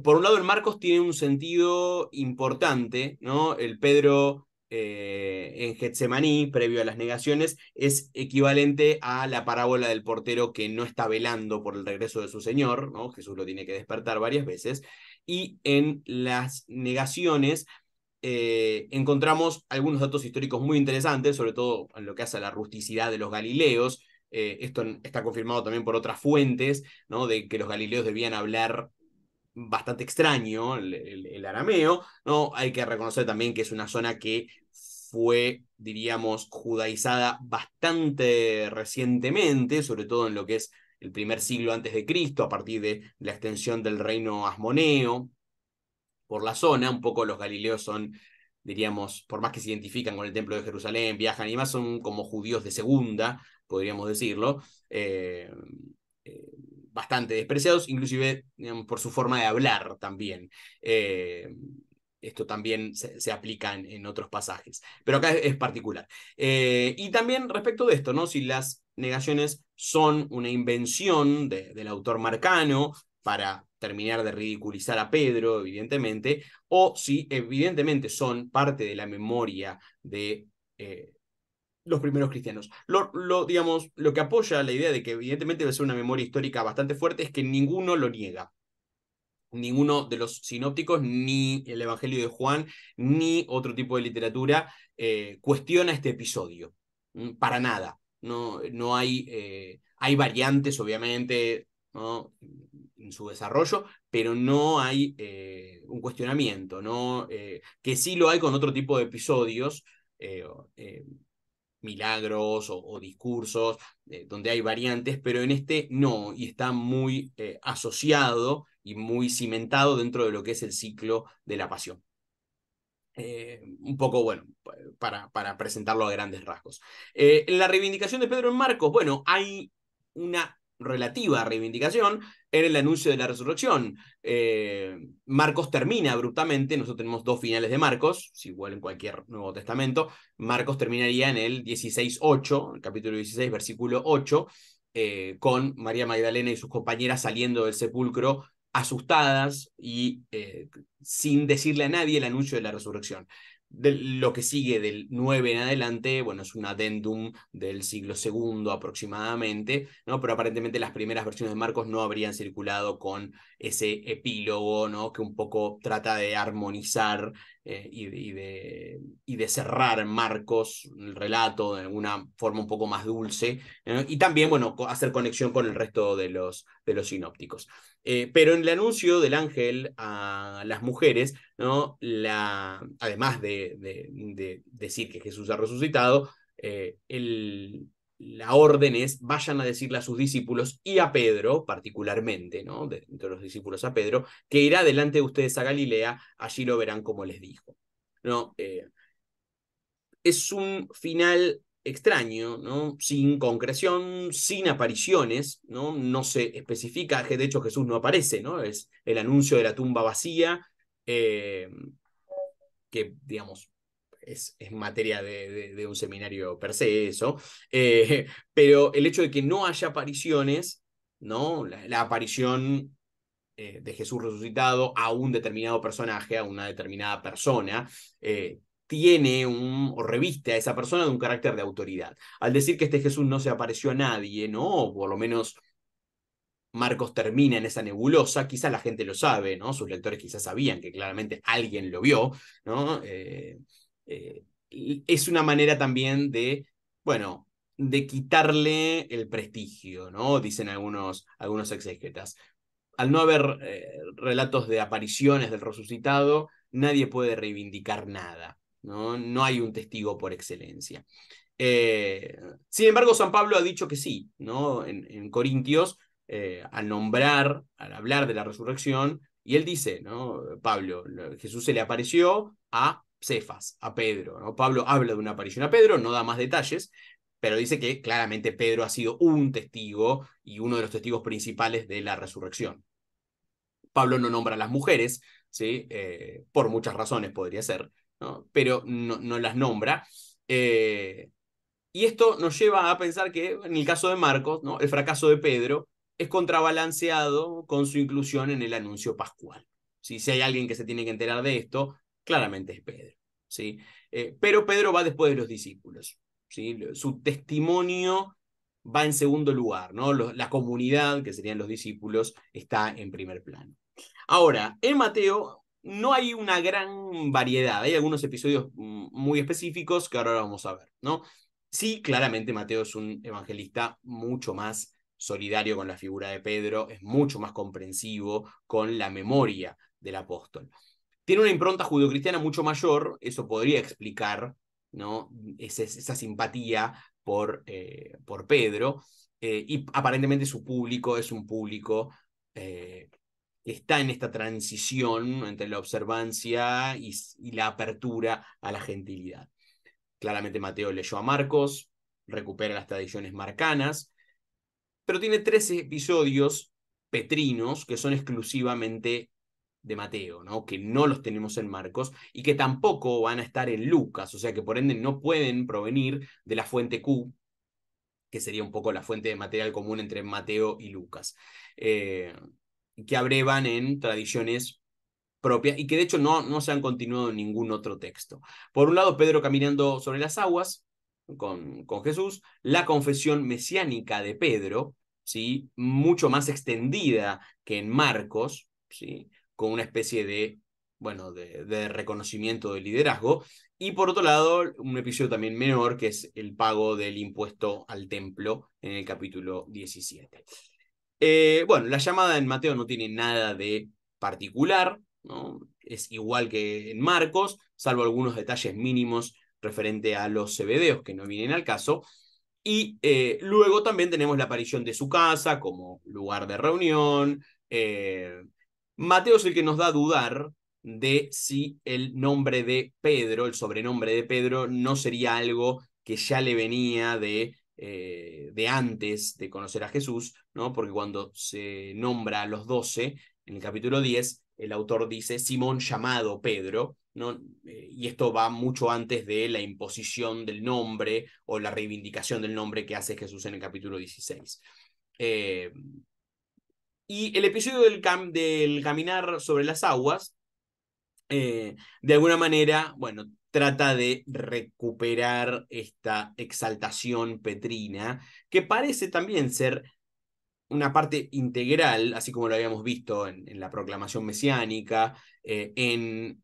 Por un lado, el Marcos tiene un sentido importante, ¿no? El Pedro en Getsemaní, previo a las negaciones, es equivalente a la parábola del portero que no está velando por el regreso de su Señor, ¿no? Jesús lo tiene que despertar varias veces, y en las negaciones encontramos algunos datos históricos muy interesantes, sobre todo en lo que hace a la rusticidad de los galileos. Esto está confirmado también por otras fuentes, ¿no? De que los galileos debían hablar bastante extraño el arameo, ¿no? Hay que reconocer también que es una zona que fue, diríamos, judaizada bastante recientemente, sobre todo en lo que es el primer siglo antes de Cristo, a partir de la extensión del reino asmoneo por la zona. Un poco los galileos son, diríamos, por más que se identifican con el templo de Jerusalén, viajan y más, son como judíos de segunda, podríamos decirlo, bastante despreciados, inclusive, digamos, por su forma de hablar también. Esto también se aplica en otros pasajes, pero acá es particular. Y también respecto de esto, ¿no? Si las negaciones son una invención del autor marcano para terminar de ridiculizar a Pedro, evidentemente, o si evidentemente son parte de la memoria de los primeros cristianos. Digamos, lo que apoya la idea de que evidentemente debe ser una memoria histórica bastante fuerte es que ninguno lo niega. Ninguno de los sinópticos, ni el Evangelio de Juan, ni otro tipo de literatura cuestiona este episodio. Para nada. No hay, hay variantes, obviamente, ¿no? En su desarrollo, pero no hay un cuestionamiento, ¿no? Que sí lo hay con otro tipo de episodios, eh, eh, milagros o discursos, donde hay variantes, pero en este no, y está muy asociado y muy cimentado dentro de lo que es el ciclo de la pasión. Un poco, bueno, para presentarlo a grandes rasgos. En la reivindicación de Pedro en Marcos, bueno, hay una relativa reivindicación en el anuncio de la resurrección. Marcos termina abruptamente, nosotros tenemos dos finales de Marcos, si igual en cualquier Nuevo Testamento. Marcos terminaría en el 16:8, el capítulo 16, versículo 8, con María Magdalena y sus compañeras saliendo del sepulcro asustadas y sin decirle a nadie el anuncio de la resurrección. Lo que sigue del 9 en adelante, bueno, es un adendum del siglo II aproximadamente, ¿no? Pero aparentemente las primeras versiones de Marcos no habrían circulado con ese epílogo, ¿no? Que un poco trata de armonizar y de cerrar Marcos, el relato de alguna forma un poco más dulce, y también, bueno, hacer conexión con el resto de los sinópticos. Pero en el anuncio del ángel a las mujeres, ¿no? Además de decir que Jesús ha resucitado, la orden es: vayan a decirle a sus discípulos y a Pedro particularmente, ¿no? Entre los discípulos a Pedro, que irá delante de ustedes a Galilea, allí lo verán como les dijo, ¿no? Es un final extraño, ¿no? Sin concreción, sin apariciones, ¿no? No se especifica, de hecho Jesús no aparece, ¿no? Es el anuncio de la tumba vacía, que, digamos, es materia de un seminario per se eso, pero el hecho de que no haya apariciones, ¿no? La aparición de Jesús resucitado a un determinado personaje, a una determinada persona, tiene o reviste a esa persona de un carácter de autoridad. Al decir que este Jesús no se apareció a nadie, ¿no? O por lo menos Marcos termina en esa nebulosa, quizá la gente lo sabe, ¿no? Sus lectores quizás sabían que claramente alguien lo vio, ¿no? Es una manera también de, bueno, de quitarle el prestigio, ¿no? Dicen algunos exégetas. Al no haber relatos de apariciones del resucitado, nadie puede reivindicar nada, ¿no? No hay un testigo por excelencia. Sin embargo, San Pablo ha dicho que sí, ¿no? En Corintios, al hablar de la resurrección, y él dice, ¿no? Pablo, Jesús se le apareció a Cefas, a Pedro, ¿no? Pablo habla de una aparición a Pedro, no da más detalles, pero dice que claramente Pedro ha sido un testigo y uno de los testigos principales de la resurrección. Pablo no nombra a las mujeres, ¿sí? Por muchas razones podría ser, ¿no? Pero no las nombra. Y esto nos lleva a pensar que en el caso de Marcos, ¿no? El fracaso de Pedro es contrabalanceado con su inclusión en el anuncio pascual. ¿Sí? Si hay alguien que se tiene que enterar de esto, claramente es Pedro, ¿sí? Pero Pedro va después de los discípulos, ¿sí? Su testimonio va en segundo lugar, ¿no? La comunidad, que serían los discípulos, está en primer plano. Ahora, en Mateo no hay una gran variedad, hay algunos episodios muy específicos que ahora vamos a ver, ¿no? Sí, claramente Mateo es un evangelista mucho más solidario con la figura de Pedro, es mucho más comprensivo con la memoria del apóstol. Tiene una impronta judeocristiana mucho mayor, eso podría explicar, ¿no? Esa simpatía por Pedro, y aparentemente su público es un público que está en esta transición entre la observancia y la apertura a la gentilidad. Claramente Mateo leyó a Marcos, recupera las tradiciones marcanas, pero tiene 13 episodios petrinos que son exclusivamente de Mateo, ¿no? Que no los tenemos en Marcos y que tampoco van a estar en Lucas, o sea que por ende no pueden provenir de la fuente Q, que sería un poco la fuente de material común entre Mateo y Lucas, que abrevan en tradiciones propias y que de hecho no se han continuado en ningún otro texto. Por un lado, Pedro caminando sobre las aguas con Jesús, la confesión mesiánica de Pedro, ¿sí? Mucho más extendida que en Marcos, ¿sí? Con una especie de, bueno, de reconocimiento del liderazgo. Y por otro lado, un episodio también menor, que es el pago del impuesto al templo en el capítulo 17. Bueno, la llamada en Mateo no tiene nada de particular, ¿no? Es igual que en Marcos, salvo algunos detalles mínimos referente a los zebedeos que no vienen al caso. Y luego también tenemos la aparición de su casa como lugar de reunión. Mateo es el que nos da a dudar de si el nombre de Pedro, el sobrenombre de Pedro, no sería algo que ya le venía de antes de conocer a Jesús, ¿no? Porque cuando se nombra a los 12, en el capítulo 10, el autor dice Simón llamado Pedro, ¿no? Y esto va mucho antes de la imposición del nombre o la reivindicación del nombre que hace Jesús en el capítulo 16. Y el episodio del caminar sobre las aguas, de alguna manera, bueno, trata de recuperar esta exaltación petrina, que parece también ser una parte integral, así como lo habíamos visto en la proclamación mesiánica, en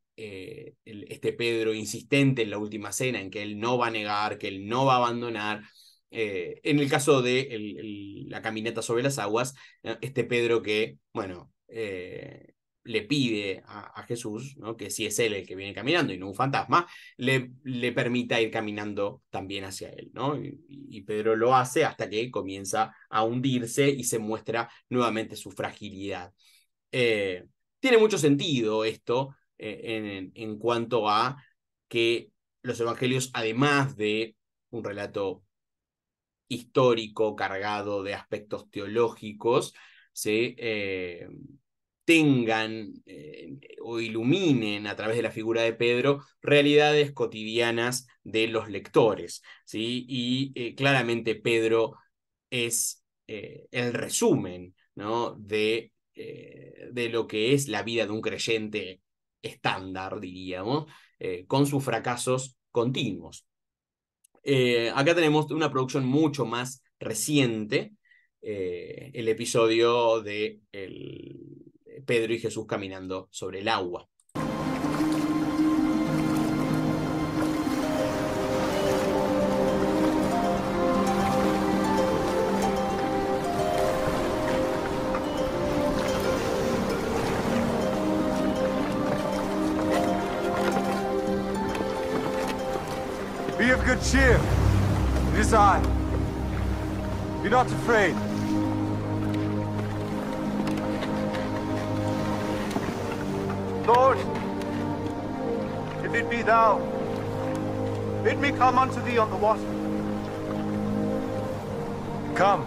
este Pedro insistente en la última cena, en que él no va a negar, que él no va a abandonar. En el caso de la caminata sobre las aguas, este Pedro que, bueno, le pide a Jesús, ¿no?, que si es él el que viene caminando y no un fantasma, le permita ir caminando también hacia él, ¿no? Y Pedro lo hace hasta que comienza a hundirse y se muestra nuevamente su fragilidad. Tiene mucho sentido esto en cuanto a que los evangelios, además de un relato histórico cargado de aspectos teológicos, tengan o iluminen a través de la figura de Pedro realidades cotidianas de los lectores, ¿sí? Y claramente Pedro es el resumen, ¿no?, de lo que es la vida de un creyente estándar, diríamos, con sus fracasos continuos. Acá tenemos una producción mucho más reciente, el episodio de Pedro y Jesús caminando sobre el agua. Be of good cheer. It is I. Be not afraid. Lord, if it be thou, bid me come unto thee on the water. Come.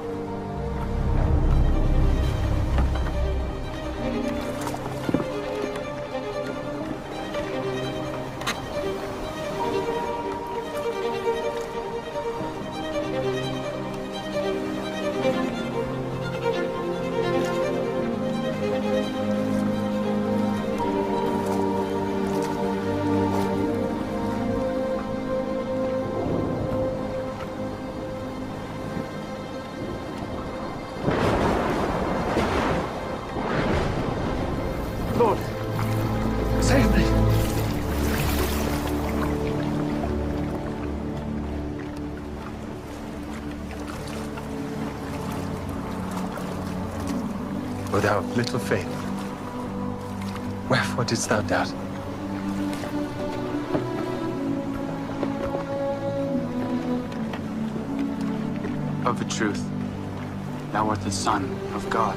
Lord, save me. O thou of little faith, wherefore didst thou doubt? Of a truth, thou art the Son of God.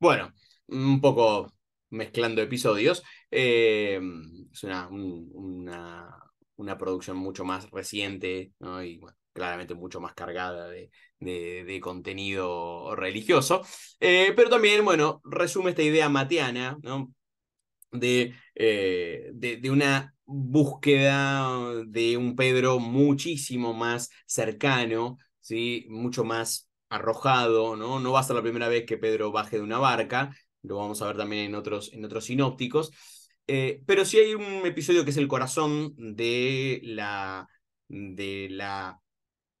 Bueno, un poco mezclando episodios, es una producción mucho más reciente, ¿no? Y bueno, claramente mucho más cargada de contenido religioso, pero también, bueno, resume esta idea mateana, ¿no?, de una búsqueda de un Pedro muchísimo más cercano, ¿sí?, mucho más arrojado, ¿no? No va a ser la primera vez que Pedro baje de una barca, lo vamos a ver también en otros sinópticos, pero sí hay un episodio que es el corazón de la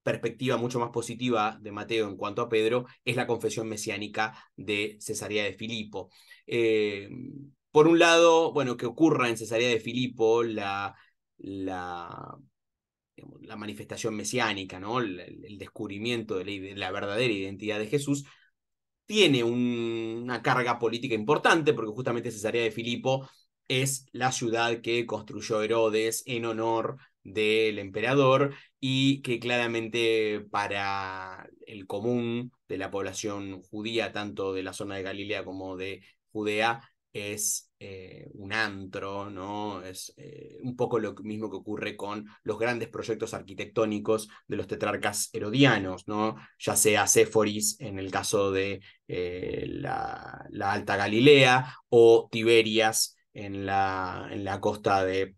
perspectiva mucho más positiva de Mateo en cuanto a Pedro, es la confesión mesiánica de Cesarea de Filipo. Por un lado, bueno, que ocurra en Cesarea de Filipo la manifestación mesiánica, ¿no?, el descubrimiento de la verdadera identidad de Jesús, tiene una carga política importante, porque justamente Cesarea de Filipo es la ciudad que construyó Herodes en honor del emperador y que claramente para el común de la población judía, tanto de la zona de Galilea como de Judea, es un antro, ¿no? Es un poco lo mismo que ocurre con los grandes proyectos arquitectónicos de los tetrarcas herodianos, ¿no? Ya sea Séforis en el caso de la Alta Galilea, o Tiberias en la costa del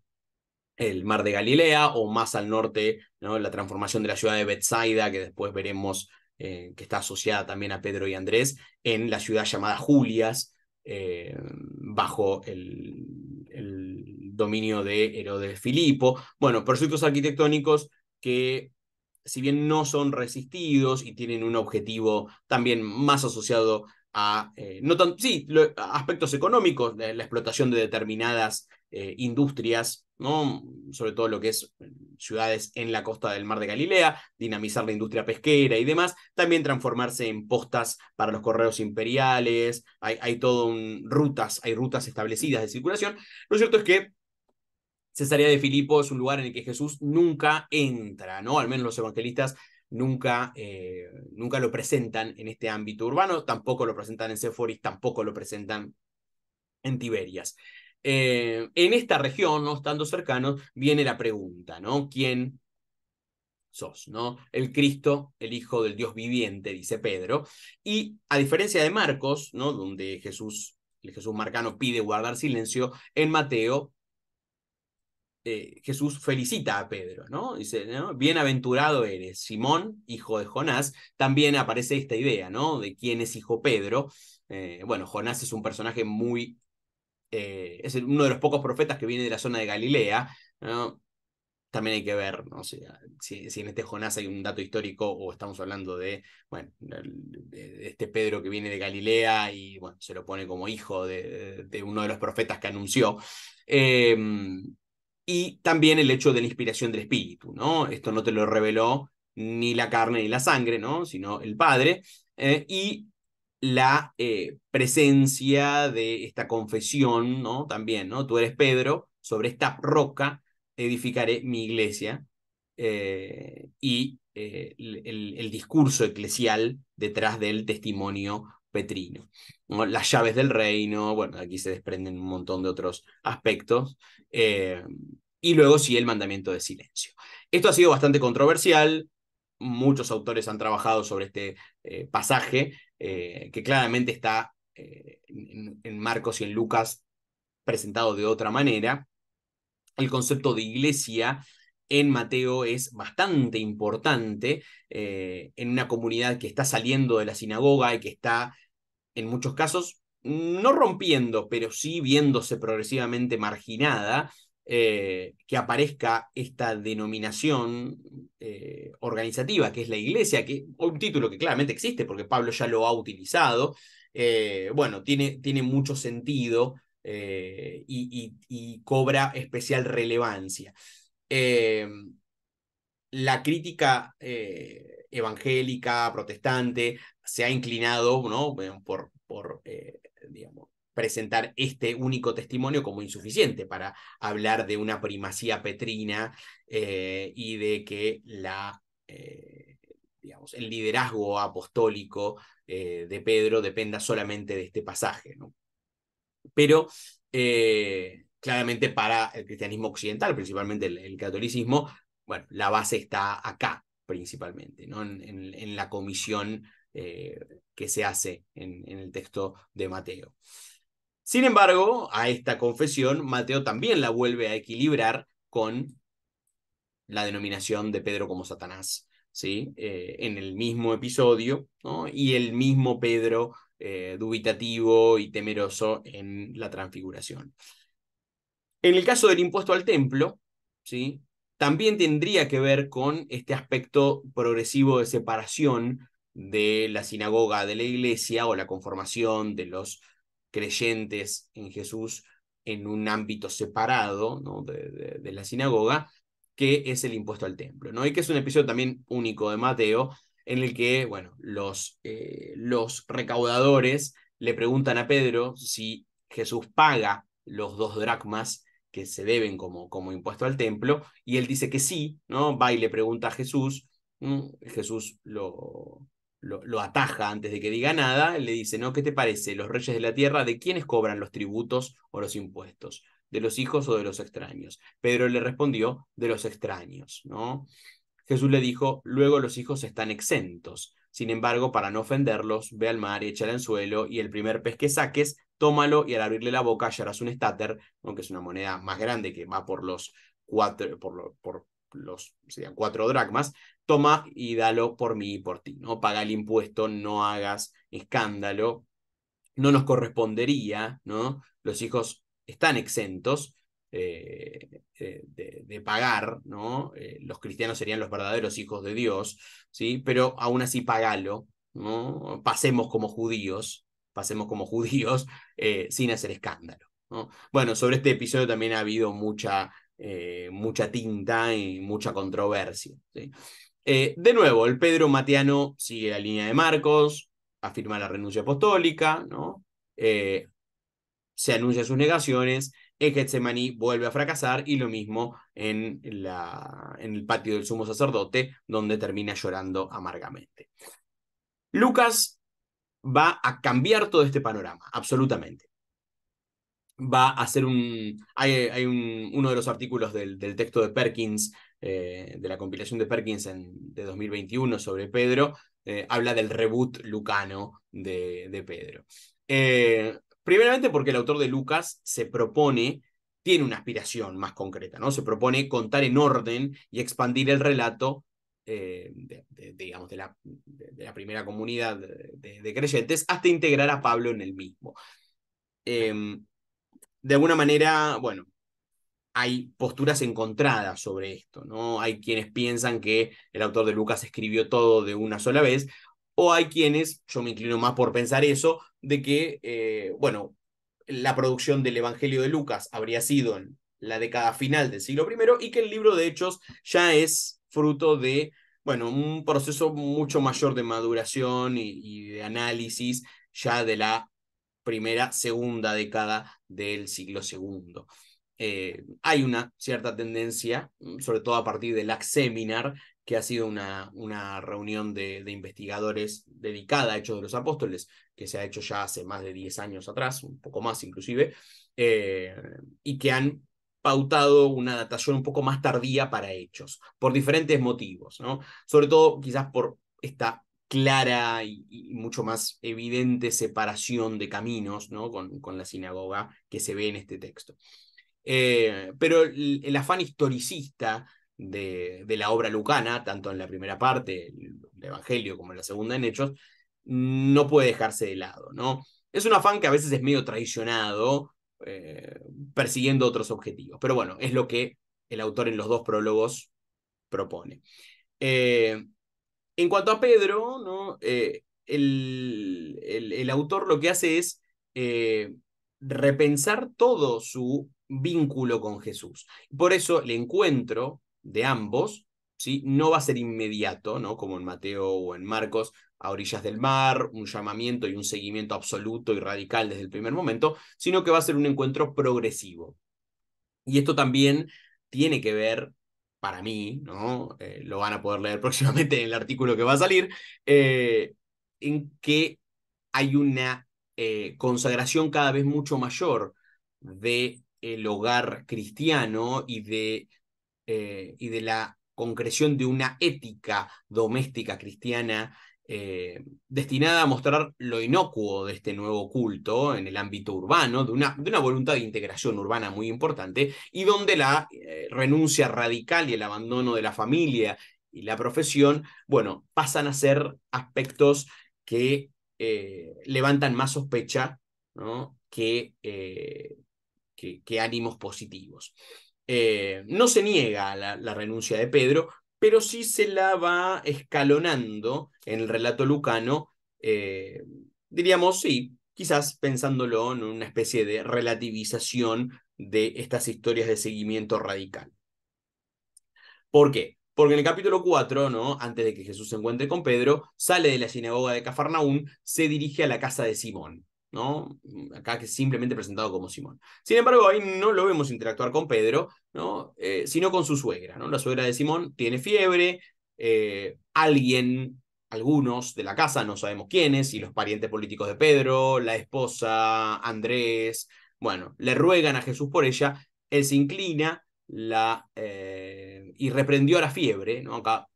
Mar de Galilea, o más al norte, ¿no?, la transformación de la ciudad de Betsaida, que después veremos que está asociada también a Pedro y Andrés, en la ciudad llamada Julias, bajo dominio de Herodes Filipo. Bueno, proyectos arquitectónicos que, si bien no son resistidos y tienen un objetivo también más asociado a, no tan, sí, aspectos económicos, la explotación de determinadas industrias, ¿no? Sobre todo lo que es ciudades en la costa del Mar de Galilea, dinamizar la industria pesquera y demás, también transformarse en postas para los correos imperiales, hay rutas establecidas de circulación. Lo cierto es que Cesarea de Filipo es un lugar en el que Jesús nunca entra, ¿no? Al menos los evangelistas nunca lo presentan en este ámbito urbano, tampoco lo presentan en Séforis, tampoco lo presentan en Tiberias. En esta región, ¿no? Estando cercanos, viene la pregunta, ¿no? ¿Quién sos, ¿no? El Cristo, el Hijo del Dios viviente, dice Pedro. Y a diferencia de Marcos, ¿no? Donde el Jesús marcano pide guardar silencio, en Mateo Jesús felicita a Pedro, ¿no? Dice, ¿no? Bienaventurado eres, Simón, hijo de Jonás. También aparece esta idea, ¿no? De quién es hijo Pedro. Bueno, Jonás es un personaje muy... es uno de los pocos profetas que viene de la zona de Galilea, ¿no? También hay que ver, ¿no? Si en este Jonás hay un dato histórico o estamos hablando de, bueno, de este Pedro que viene de Galilea y, bueno, se lo pone como hijo de uno de los profetas que anunció. Y también el hecho de la inspiración del Espíritu, ¿no? Esto no te lo reveló ni la carne ni la sangre, ¿no? Sino el Padre. Y la presencia de esta confesión, ¿no? También, ¿no? Tú eres Pedro, sobre esta roca edificaré mi iglesia. Y el discurso eclesial detrás del testimonio petrino, ¿no? Las llaves del reino, bueno, aquí se desprenden un montón de otros aspectos, y luego sí el mandamiento de silencio. Esto ha sido bastante controversial, muchos autores han trabajado sobre este pasaje, que claramente está en Marcos y en Lucas presentado de otra manera. El concepto de iglesia en Mateo es bastante importante, en una comunidad que está saliendo de la sinagoga y que está, en muchos casos, no rompiendo, pero sí viéndose progresivamente marginada, que aparezca esta denominación organizativa, que es la iglesia, que un título que claramente existe, porque Pablo ya lo ha utilizado. Bueno, tiene mucho sentido, y cobra especial relevancia. La crítica evangélica, protestante, se ha inclinado, ¿no? por digamos, presentar este único testimonio como insuficiente para hablar de una primacía petrina, y de que digamos, el liderazgo apostólico de Pedro dependa solamente de este pasaje, ¿no? Pero claramente para el cristianismo occidental, principalmente el catolicismo, bueno, la base está acá principalmente, ¿no? En la comisión que se hace en el texto de Mateo. Sin embargo, a esta confesión, Mateo también la vuelve a equilibrar con la denominación de Pedro como Satanás, ¿sí? En el mismo episodio, ¿no? Y el mismo Pedro dubitativo y temeroso en la transfiguración. En el caso del impuesto al templo, ¿sí? También tendría que ver con este aspecto progresivo de separación de la sinagoga de la iglesia, o la conformación de los creyentes en Jesús en un ámbito separado, ¿no? de la sinagoga, que es el impuesto al templo, ¿no? Y que es un episodio también único de Mateo, en el que, bueno, los recaudadores le preguntan a Pedro si Jesús paga los 2 dracmas que se deben como impuesto al templo, y él dice que sí, ¿no? Va y le pregunta a Jesús, Jesús lo ataja antes de que diga nada, le dice, ¿no? ¿Qué te parece? Los reyes de la tierra, ¿de quiénes cobran los tributos o los impuestos? ¿De los hijos o de los extraños? Pedro le respondió, de los extraños, ¿no? Jesús le dijo, luego los hijos están exentos. Sin embargo, para no ofenderlos, ve al mar y échale al suelo, y el primer pez que saques, tómalo, y al abrirle la boca hallarás un estáter, aunque es una moneda más grande que va por los 4 dracmas. Toma y dalo por mí y por ti, ¿no? Paga el impuesto, no hagas escándalo, no nos correspondería, ¿no? Los hijos están exentos, de pagar, ¿no? Los cristianos serían los verdaderos hijos de Dios, ¿sí? Pero aún así pagalo, ¿no? Pasemos como judíos sin hacer escándalo, ¿no? Bueno, sobre este episodio también ha habido mucha tinta y mucha controversia, ¿sí? De nuevo, el Pedro Mateano sigue la línea de Marcos, afirma la renuncia apostólica, ¿no? Se anuncia sus negaciones, en Getsemaní vuelve a fracasar y lo mismo en el patio del sumo sacerdote, donde termina llorando amargamente. Lucas va a cambiar todo este panorama, absolutamente. Va a hacer hay uno de los artículos del texto de Perkins, de la compilación de Perkins de 2021 sobre Pedro, habla del reboot lucano de Pedro. Primeramente porque el autor de Lucas tiene una aspiración más concreta, ¿no? Se propone contar en orden y expandir el relato, digamos, de la primera comunidad de creyentes hasta integrar a Pablo en el mismo. De alguna manera, bueno, hay posturas encontradas sobre esto, ¿no? Hay quienes piensan que el autor de Lucas escribió todo de una sola vez, o hay quienes, yo me inclino más por pensar eso, de que, bueno, la producción del Evangelio de Lucas habría sido en la década final del siglo I y que el libro de Hechos ya es fruto de, bueno, un proceso mucho mayor de maduración y de análisis ya de la segunda década del siglo II. Hay una cierta tendencia, sobre todo a partir del Acts Seminar, que ha sido una reunión de investigadores dedicada a Hechos de los Apóstoles, que se ha hecho ya hace más de 10 años atrás, un poco más inclusive, y que han pautado una datación un poco más tardía para Hechos, por diferentes motivos, ¿no? Sobre todo quizás por esta clara y mucho más evidente separación de caminos, ¿no? con la sinagoga que se ve en este texto. Pero el afán historicista de la obra lucana, tanto en la primera parte, el Evangelio, como en la segunda, en Hechos, no puede dejarse de lado, ¿no? Es un afán que a veces es medio traicionado, persiguiendo otros objetivos. Pero bueno, es lo que el autor en los dos prólogos propone. En cuanto a Pedro, ¿no? El autor lo que hace es repensar todo su vínculo con Jesús. Por eso el encuentro de ambos, ¿sí? No va a ser inmediato, ¿no? Como en Mateo o en Marcos, a orillas del mar, un llamamiento y un seguimiento absoluto y radical desde el primer momento, sino que va a ser un encuentro progresivo. Y esto también tiene que ver, para mí, ¿no? Lo van a poder leer próximamente en el artículo que va a salir, en que hay una consagración cada vez mucho mayor del hogar cristiano y de la concreción de una ética doméstica cristiana destinada a mostrar lo inocuo de este nuevo culto en el ámbito urbano, de una voluntad de integración urbana muy importante, y donde la renuncia radical y el abandono de la familia y la profesión, bueno, pasan a ser aspectos que levantan más sospecha, ¿no? que ánimos positivos. No se niega la renuncia de Pedro, pero sí se la va escalonando en el relato lucano, diríamos, sí, quizás pensándolo en una especie de relativización de estas historias de seguimiento radical. ¿Por qué? Porque en el capítulo 4, ¿no? Antes de que Jesús se encuentre con Pedro, sale de la sinagoga de Cafarnaún, se dirige a la casa de Simón, ¿no? Acá que es simplemente presentado como Simón. Sin embargo, ahí no lo vemos interactuar con Pedro, ¿no? Sino con su suegra, ¿no? La suegra de Simón tiene fiebre, algunos de la casa, no sabemos quiénes, y los parientes políticos de Pedro, la esposa, Andrés, bueno, le ruegan a Jesús por ella, él se inclina y reprendió a la fiebre, ¿no? Acá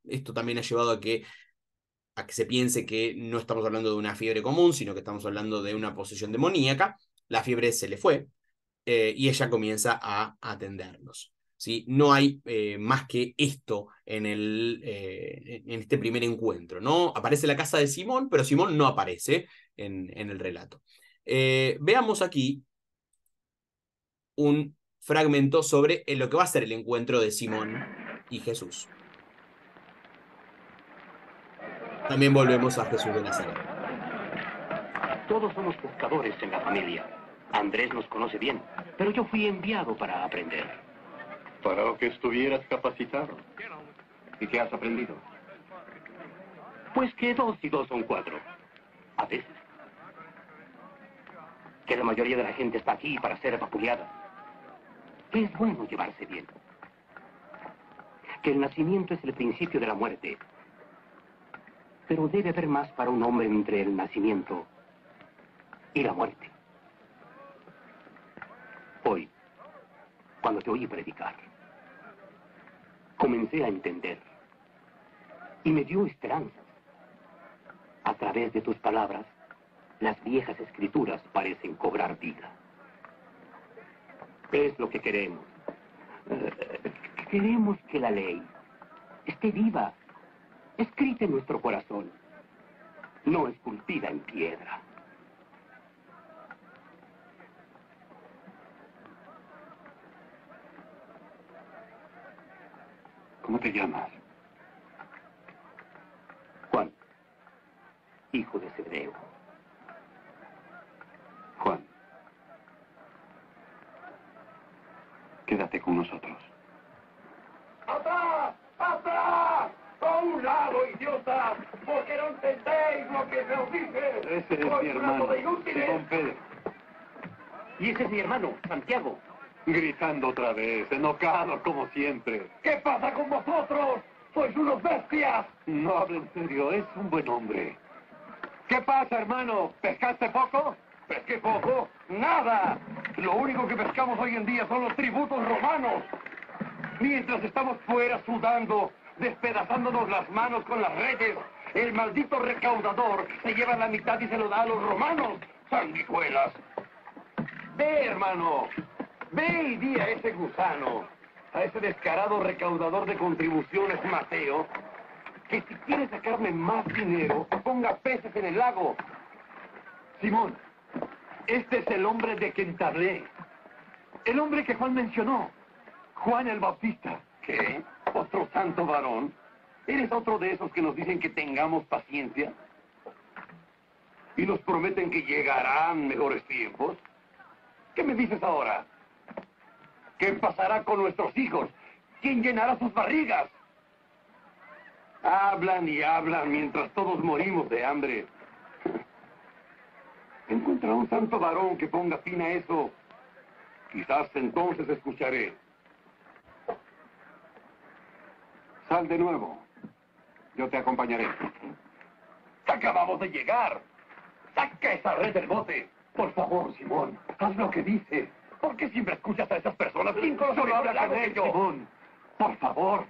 esto también ha llevado a que se piense que no estamos hablando de una fiebre común, sino que estamos hablando de una posesión demoníaca. La fiebre se le fue y ella comienza a atenderlos, ¿sí? No hay más que esto en este primer encuentro, ¿no? Aparece la casa de Simón, pero Simón no aparece en el relato. Veamos aquí un fragmento sobre lo que va a ser el encuentro de Simón y Jesús. También volvemos a Jesús de Nazaret. Todos somos pescadores en la familia. Andrés nos conoce bien, pero yo fui enviado para aprender. Para lo que estuvieras capacitado. ¿Y qué has aprendido? Pues que 2 y 2 son 4. A veces. Que la mayoría de la gente está aquí para ser vapuleada. Que es bueno llevarse bien. Que el nacimiento es el principio de la muerte. Pero debe haber más para un hombre entre el nacimiento y la muerte. Hoy, cuando te oí predicar, comencé a entender y me dio esperanzas. A través de tus palabras, las viejas escrituras parecen cobrar vida. Es lo que queremos. Queremos que la ley esté viva, escrita en nuestro corazón, no esculpida en piedra. ¿Cómo te llamas? Juan, hijo de Zebedeo. Juan. Quédate con nosotros. ¡Atrás! ¡Atrás! ¡A un lado, idiotas! Porque no entendéis lo que se os dice. Ese es Sois mi un hermano, rato de inútiles. Simón Pedro. Y ese es mi hermano, Santiago. Gritando otra vez, enojado como siempre. ¿Qué pasa con vosotros? ¡Sois unos bestias! No hable en serio, es un buen hombre. ¿Qué pasa, hermano? ¿Pescaste poco? ¿Pesqué poco? ¡Nada! Lo único que pescamos hoy en día son los tributos romanos. Mientras estamos fuera sudando, despedazándonos las manos con las redes, el maldito recaudador se lleva la mitad y se lo da a los romanos. ¡Sanguijuelas! Ve, hermano. Ve y di a ese gusano, a ese descarado recaudador de contribuciones, Mateo, que si quiere sacarme más dinero, ponga peces en el lago. Simón, este es el hombre de quien te hablé. El hombre que Juan mencionó. Juan el Bautista. ¿Qué? ¿Otro santo varón? ¿Eres otro de esos que nos dicen que tengamos paciencia? ¿Y nos prometen que llegarán mejores tiempos? ¿Qué me dices ahora? ¿Qué pasará con nuestros hijos? ¿Quién llenará sus barrigas? Hablan y hablan mientras todos morimos de hambre. Encuentra un santo varón que ponga fin a eso. Quizás entonces escucharé. Sal de nuevo. Yo te acompañaré. Acabamos de llegar. Saca esa red del bote. Por favor, Simón, haz lo que dice. ¿Por qué siempre escuchas a esas personas? Cinco solo habla con él, Simón. Por favor.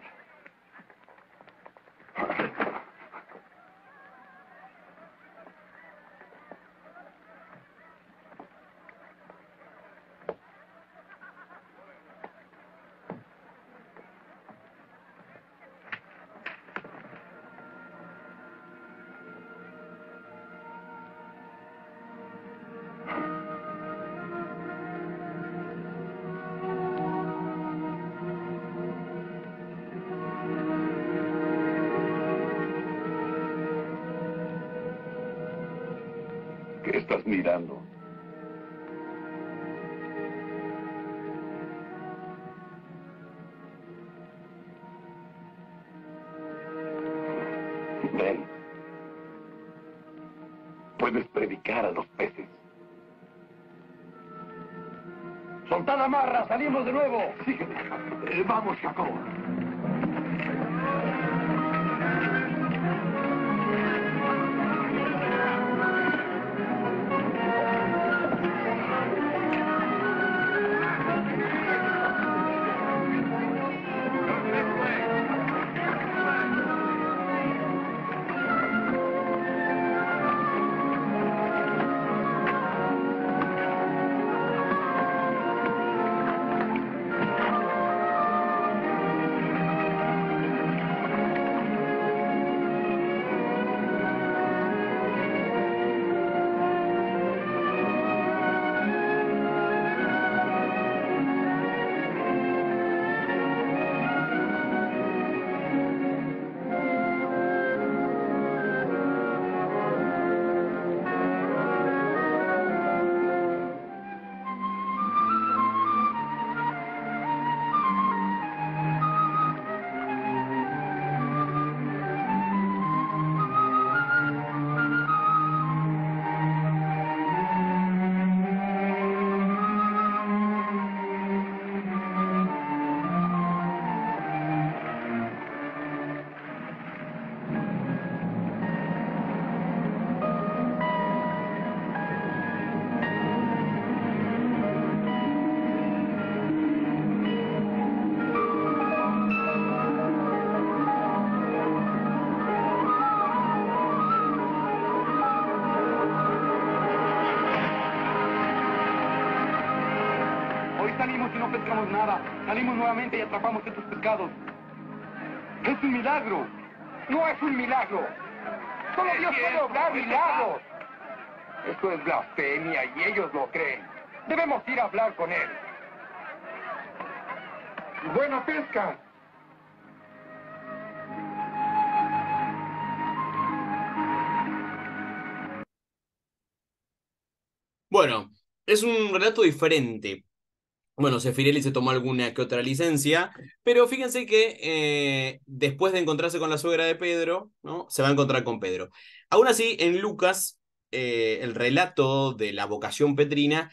¿Qué estás mirando? Ven. Puedes predicar a los peces. ¡Soltad la amarra! ¡Salimos de nuevo! Sígueme. Vamos, Jacobo. Hoy salimos y no pescamos nada. Salimos nuevamente y atrapamos estos pescados. Es un milagro. No es un milagro. Solo Dios puede obrar milagros. Esto es blasfemia y ellos lo creen. Debemos ir a hablar con él. Buena pesca. Bueno, es un relato diferente. Bueno, Zeffirelli se tomó alguna que otra licencia, pero fíjense que después de encontrarse con la suegra de Pedro, ¿no? Se va a encontrar con Pedro. Aún así, en Lucas, el relato de la vocación petrina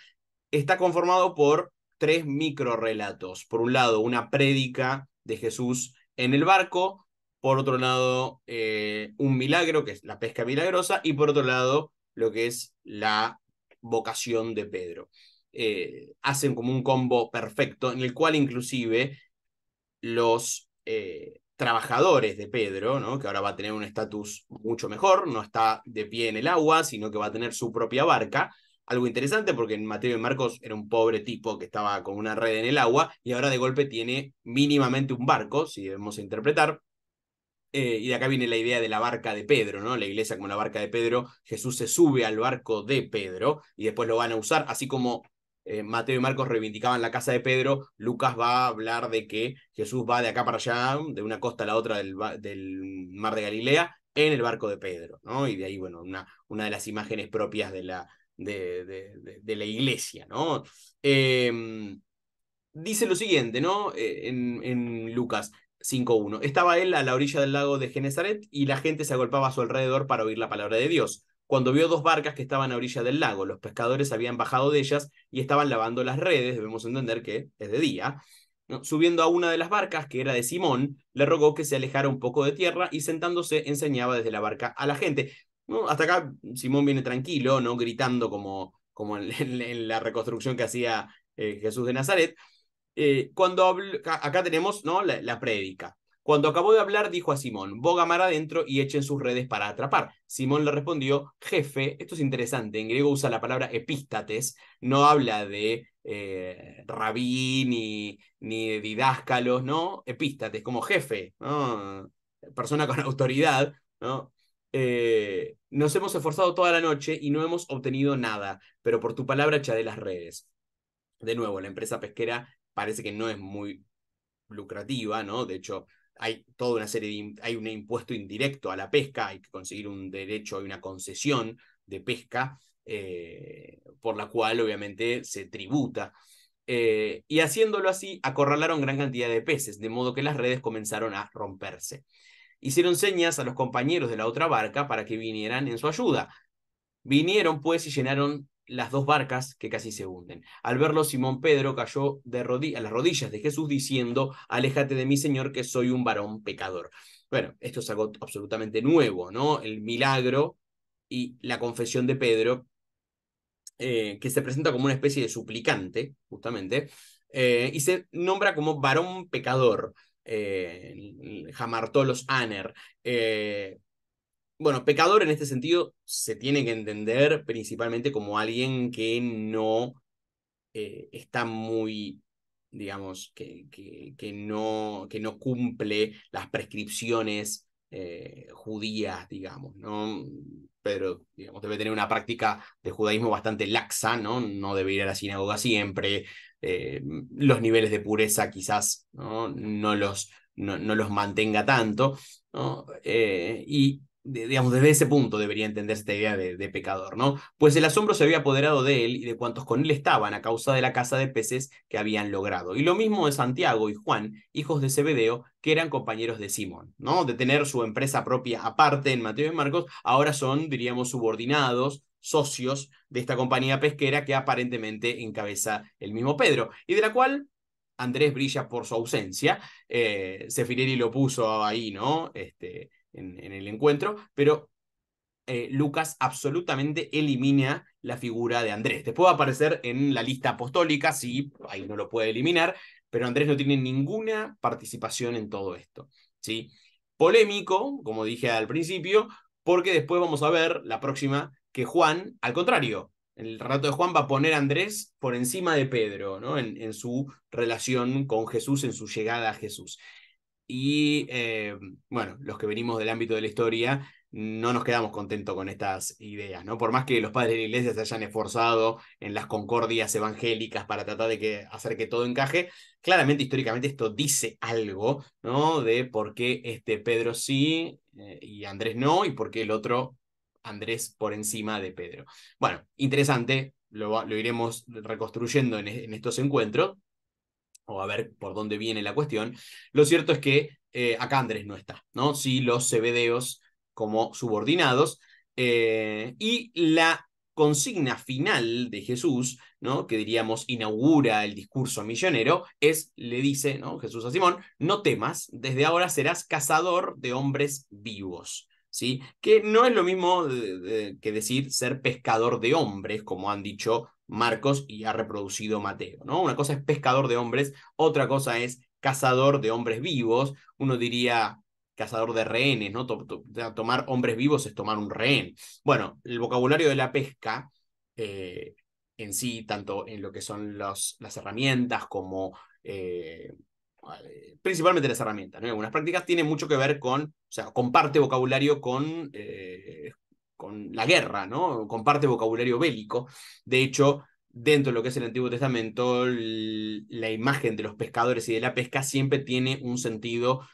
está conformado por 3 microrelatos. Por un lado, una prédica de Jesús en el barco, por otro lado, un milagro, que es la pesca milagrosa, y por otro lado, lo que es la vocación de Pedro. Hacen como un combo perfecto en el cual inclusive los trabajadores de Pedro, ¿no? Que ahora va a tener un estatus mucho mejor, no está de pie en el agua, sino que va a tener su propia barca. Algo interesante porque en Mateo y Marcos era un pobre tipo que estaba con una red en el agua y ahora de golpe tiene mínimamente un barco, si debemos interpretar. Y de acá viene la idea de la barca de Pedro, ¿no? La iglesia como la barca de Pedro, Jesús se sube al barco de Pedro y después lo van a usar, así como Mateo y Marcos reivindicaban la casa de Pedro, Lucas va a hablar de que Jesús va de acá para allá, de una costa a la otra del mar de Galilea, en el barco de Pedro, ¿no? Y de ahí, bueno, una de las imágenes propias de la iglesia, ¿no? Dice lo siguiente, ¿no? En Lucas 5:1. Estaba él a la orilla del lago de Genesaret y la gente se agolpaba a su alrededor para oír la palabra de Dios. Cuando vio 2 barcas que estaban a orilla del lago, los pescadores habían bajado de ellas y estaban lavando las redes, debemos entender que es de día, ¿no? Subiendo a una de las barcas, que era de Simón, le rogó que se alejara un poco de tierra y sentándose enseñaba desde la barca a la gente. ¿No? Hasta acá Simón viene tranquilo, ¿no? Gritando como en la reconstrucción que hacía Jesús de Nazaret. Acá tenemos, ¿no? la prédica. Cuando acabó de hablar, dijo a Simón: boga mar adentro y echen sus redes para atrapar. Simón le respondió: jefe, esto es interesante, en griego usa la palabra epístates, no habla de rabí ni de didáscalos, ¿no? Epístates, como jefe, ¿no? Persona con autoridad, ¿no? Nos hemos esforzado toda la noche y no hemos obtenido nada, pero por tu palabra echaré las redes. De nuevo, la empresa pesquera parece que no es muy lucrativa, ¿no? De hecho, hay toda una serie hay un impuesto indirecto a la pesca, hay que conseguir un derecho, hay una concesión de pesca, por la cual obviamente se tributa. Y haciéndolo así, acorralaron gran cantidad de peces, de modo que las redes comenzaron a romperse. Hicieron señas a los compañeros de la otra barca para que vinieran en su ayuda. Vinieron pues y llenaron las 2 barcas que casi se hunden. Al verlo, Simón Pedro cayó a las rodillas de Jesús diciendo: aléjate de mí, Señor, que soy un varón pecador. Bueno, esto es algo absolutamente nuevo, ¿no? El milagro y la confesión de Pedro, que se presenta como una especie de suplicante, justamente, y se nombra como varón pecador, Jamartolos Aner. Bueno, pecador en este sentido se tiene que entender principalmente como alguien que no está muy, digamos, que no cumple las prescripciones judías, digamos, ¿no? Pedro, digamos, debe tener una práctica de judaísmo bastante laxa, ¿no? No debe ir a la sinagoga siempre, los niveles de pureza quizás no los mantenga tanto, ¿no? Y digamos, desde ese punto debería entenderse esta idea de pecador, ¿no? Pues el asombro se había apoderado de él y de cuantos con él estaban a causa de la caza de peces que habían logrado. Y lo mismo de Santiago y Juan, hijos de Zebedeo, que eran compañeros de Simón, ¿no? De tener su empresa propia aparte en Mateo y Marcos, ahora son, diríamos, subordinados, socios de esta compañía pesquera que aparentemente encabeza el mismo Pedro, y de la cual Andrés brilla por su ausencia. Zeffirelli lo puso ahí, ¿no? En el encuentro, pero Lucas absolutamente elimina la figura de Andrés. Después va a aparecer en la lista apostólica, sí, ahí no lo puede eliminar, pero Andrés no tiene ninguna participación en todo esto, ¿sí? Polémico, como dije al principio, porque después vamos a ver, la próxima, que Juan, al contrario, el relato de Juan va a poner a Andrés por encima de Pedro, ¿no? En su relación con Jesús, en su llegada a Jesús. Y bueno, los que venimos del ámbito de la historia no nos quedamos contentos con estas ideas, ¿no? Por más que los padres de la iglesia se hayan esforzado en las concordias evangélicas para tratar de hacer que todo encaje, claramente históricamente esto dice algo, ¿no? De por qué Pedro sí y Andrés no, y por qué el otro Andrés por encima de Pedro. Bueno, interesante, lo iremos reconstruyendo en estos encuentros, o a ver por dónde viene la cuestión. Lo cierto es que acá Andrés no está, ¿no? Sí, los zebedeos como subordinados, y la consigna final de Jesús, ¿no? Que diríamos inaugura el discurso misionero, le dice, ¿no? Jesús a Simón, no temas, desde ahora serás cazador de hombres vivos. ¿Sí? Que no es lo mismo que decir ser pescador de hombres, como han dicho Marcos y ha reproducido Mateo, ¿no? Una cosa es pescador de hombres, otra cosa es cazador de hombres vivos. Uno diría cazador de rehenes, ¿no? Tomar hombres vivos es tomar un rehén. Bueno, el vocabulario de la pesca en sí, tanto en lo que son las herramientas como principalmente las herramientas, ¿no? Algunas prácticas tienen mucho que ver o sea, comparte vocabulario con la guerra, ¿no? Comparte vocabulario bélico. De hecho, dentro de lo que es el Antiguo Testamento, la imagen de los pescadores y de la pesca siempre tiene un sentido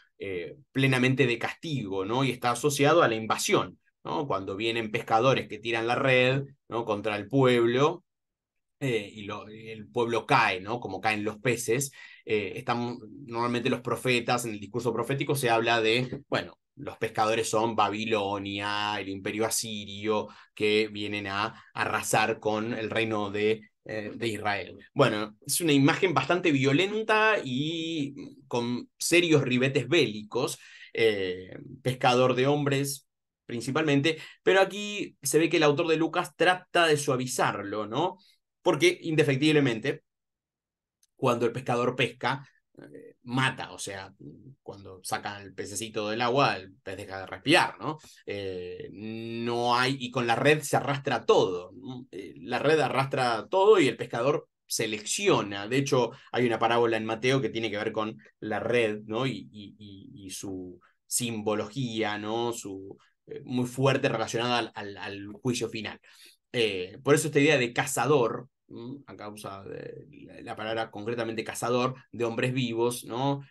plenamente de castigo, ¿no? Y está asociado a la invasión, ¿no? Cuando vienen pescadores que tiran la red, ¿no? Contra el pueblo, y el pueblo cae, ¿no? Como caen los peces. Normalmente los profetas, en el discurso profético se habla de, bueno, los pescadores son Babilonia, el imperio asirio, que vienen a arrasar con el reino de Israel. Bueno, es una imagen bastante violenta y con serios ribetes bélicos, pescador de hombres principalmente, pero aquí se ve que el autor de Lucas trata de suavizarlo, ¿no? Porque indefectiblemente, cuando el pescador pesca, mata, o sea, cuando saca el pececito del agua, el pez deja de respirar, ¿no? No hay, y con la red se arrastra todo, ¿no? La red arrastra todo y el pescador selecciona. De hecho, hay una parábola en Mateo que tiene que ver con la red, ¿no? Y su simbología, ¿no? Muy fuerte relacionada al juicio final. Por eso esta idea de cazador, a causa de la palabra concretamente cazador, de hombres vivos, ¿no?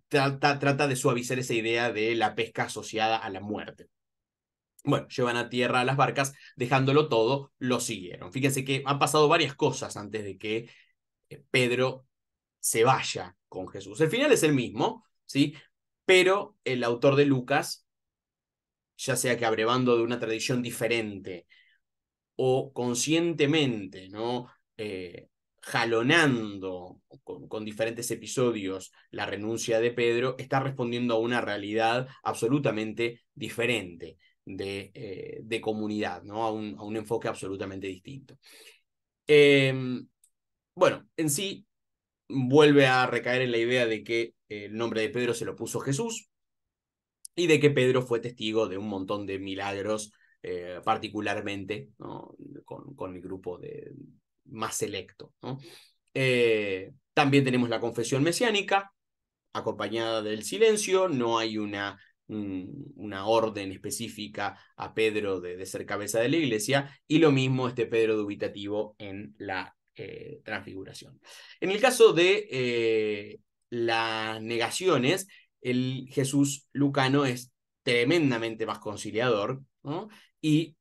Trata de suavizar esa idea de la pesca asociada a la muerte. Bueno, llevan a tierra las barcas, dejándolo todo, lo siguieron. Fíjense que han pasado varias cosas antes de que Pedro se vaya con Jesús. El final es el mismo, ¿sí? Pero el autor de Lucas, ya sea que abrevando de una tradición diferente o conscientemente, ¿no? Jalonando con diferentes episodios la renuncia de Pedro, está respondiendo a una realidad absolutamente diferente de comunidad, ¿no? A un enfoque absolutamente distinto. Bueno, en sí vuelve a recaer en la idea de que el nombre de Pedro se lo puso Jesús y de que Pedro fue testigo de un montón de milagros, particularmente, ¿no? con el grupo más selecto, ¿no? También tenemos la confesión mesiánica, acompañada del silencio. No hay una orden específica a Pedro de ser cabeza de la iglesia, y lo mismo Pedro dubitativo en la transfiguración. En el caso de las negaciones, el Jesús lucano es tremendamente más conciliador, ¿no? Y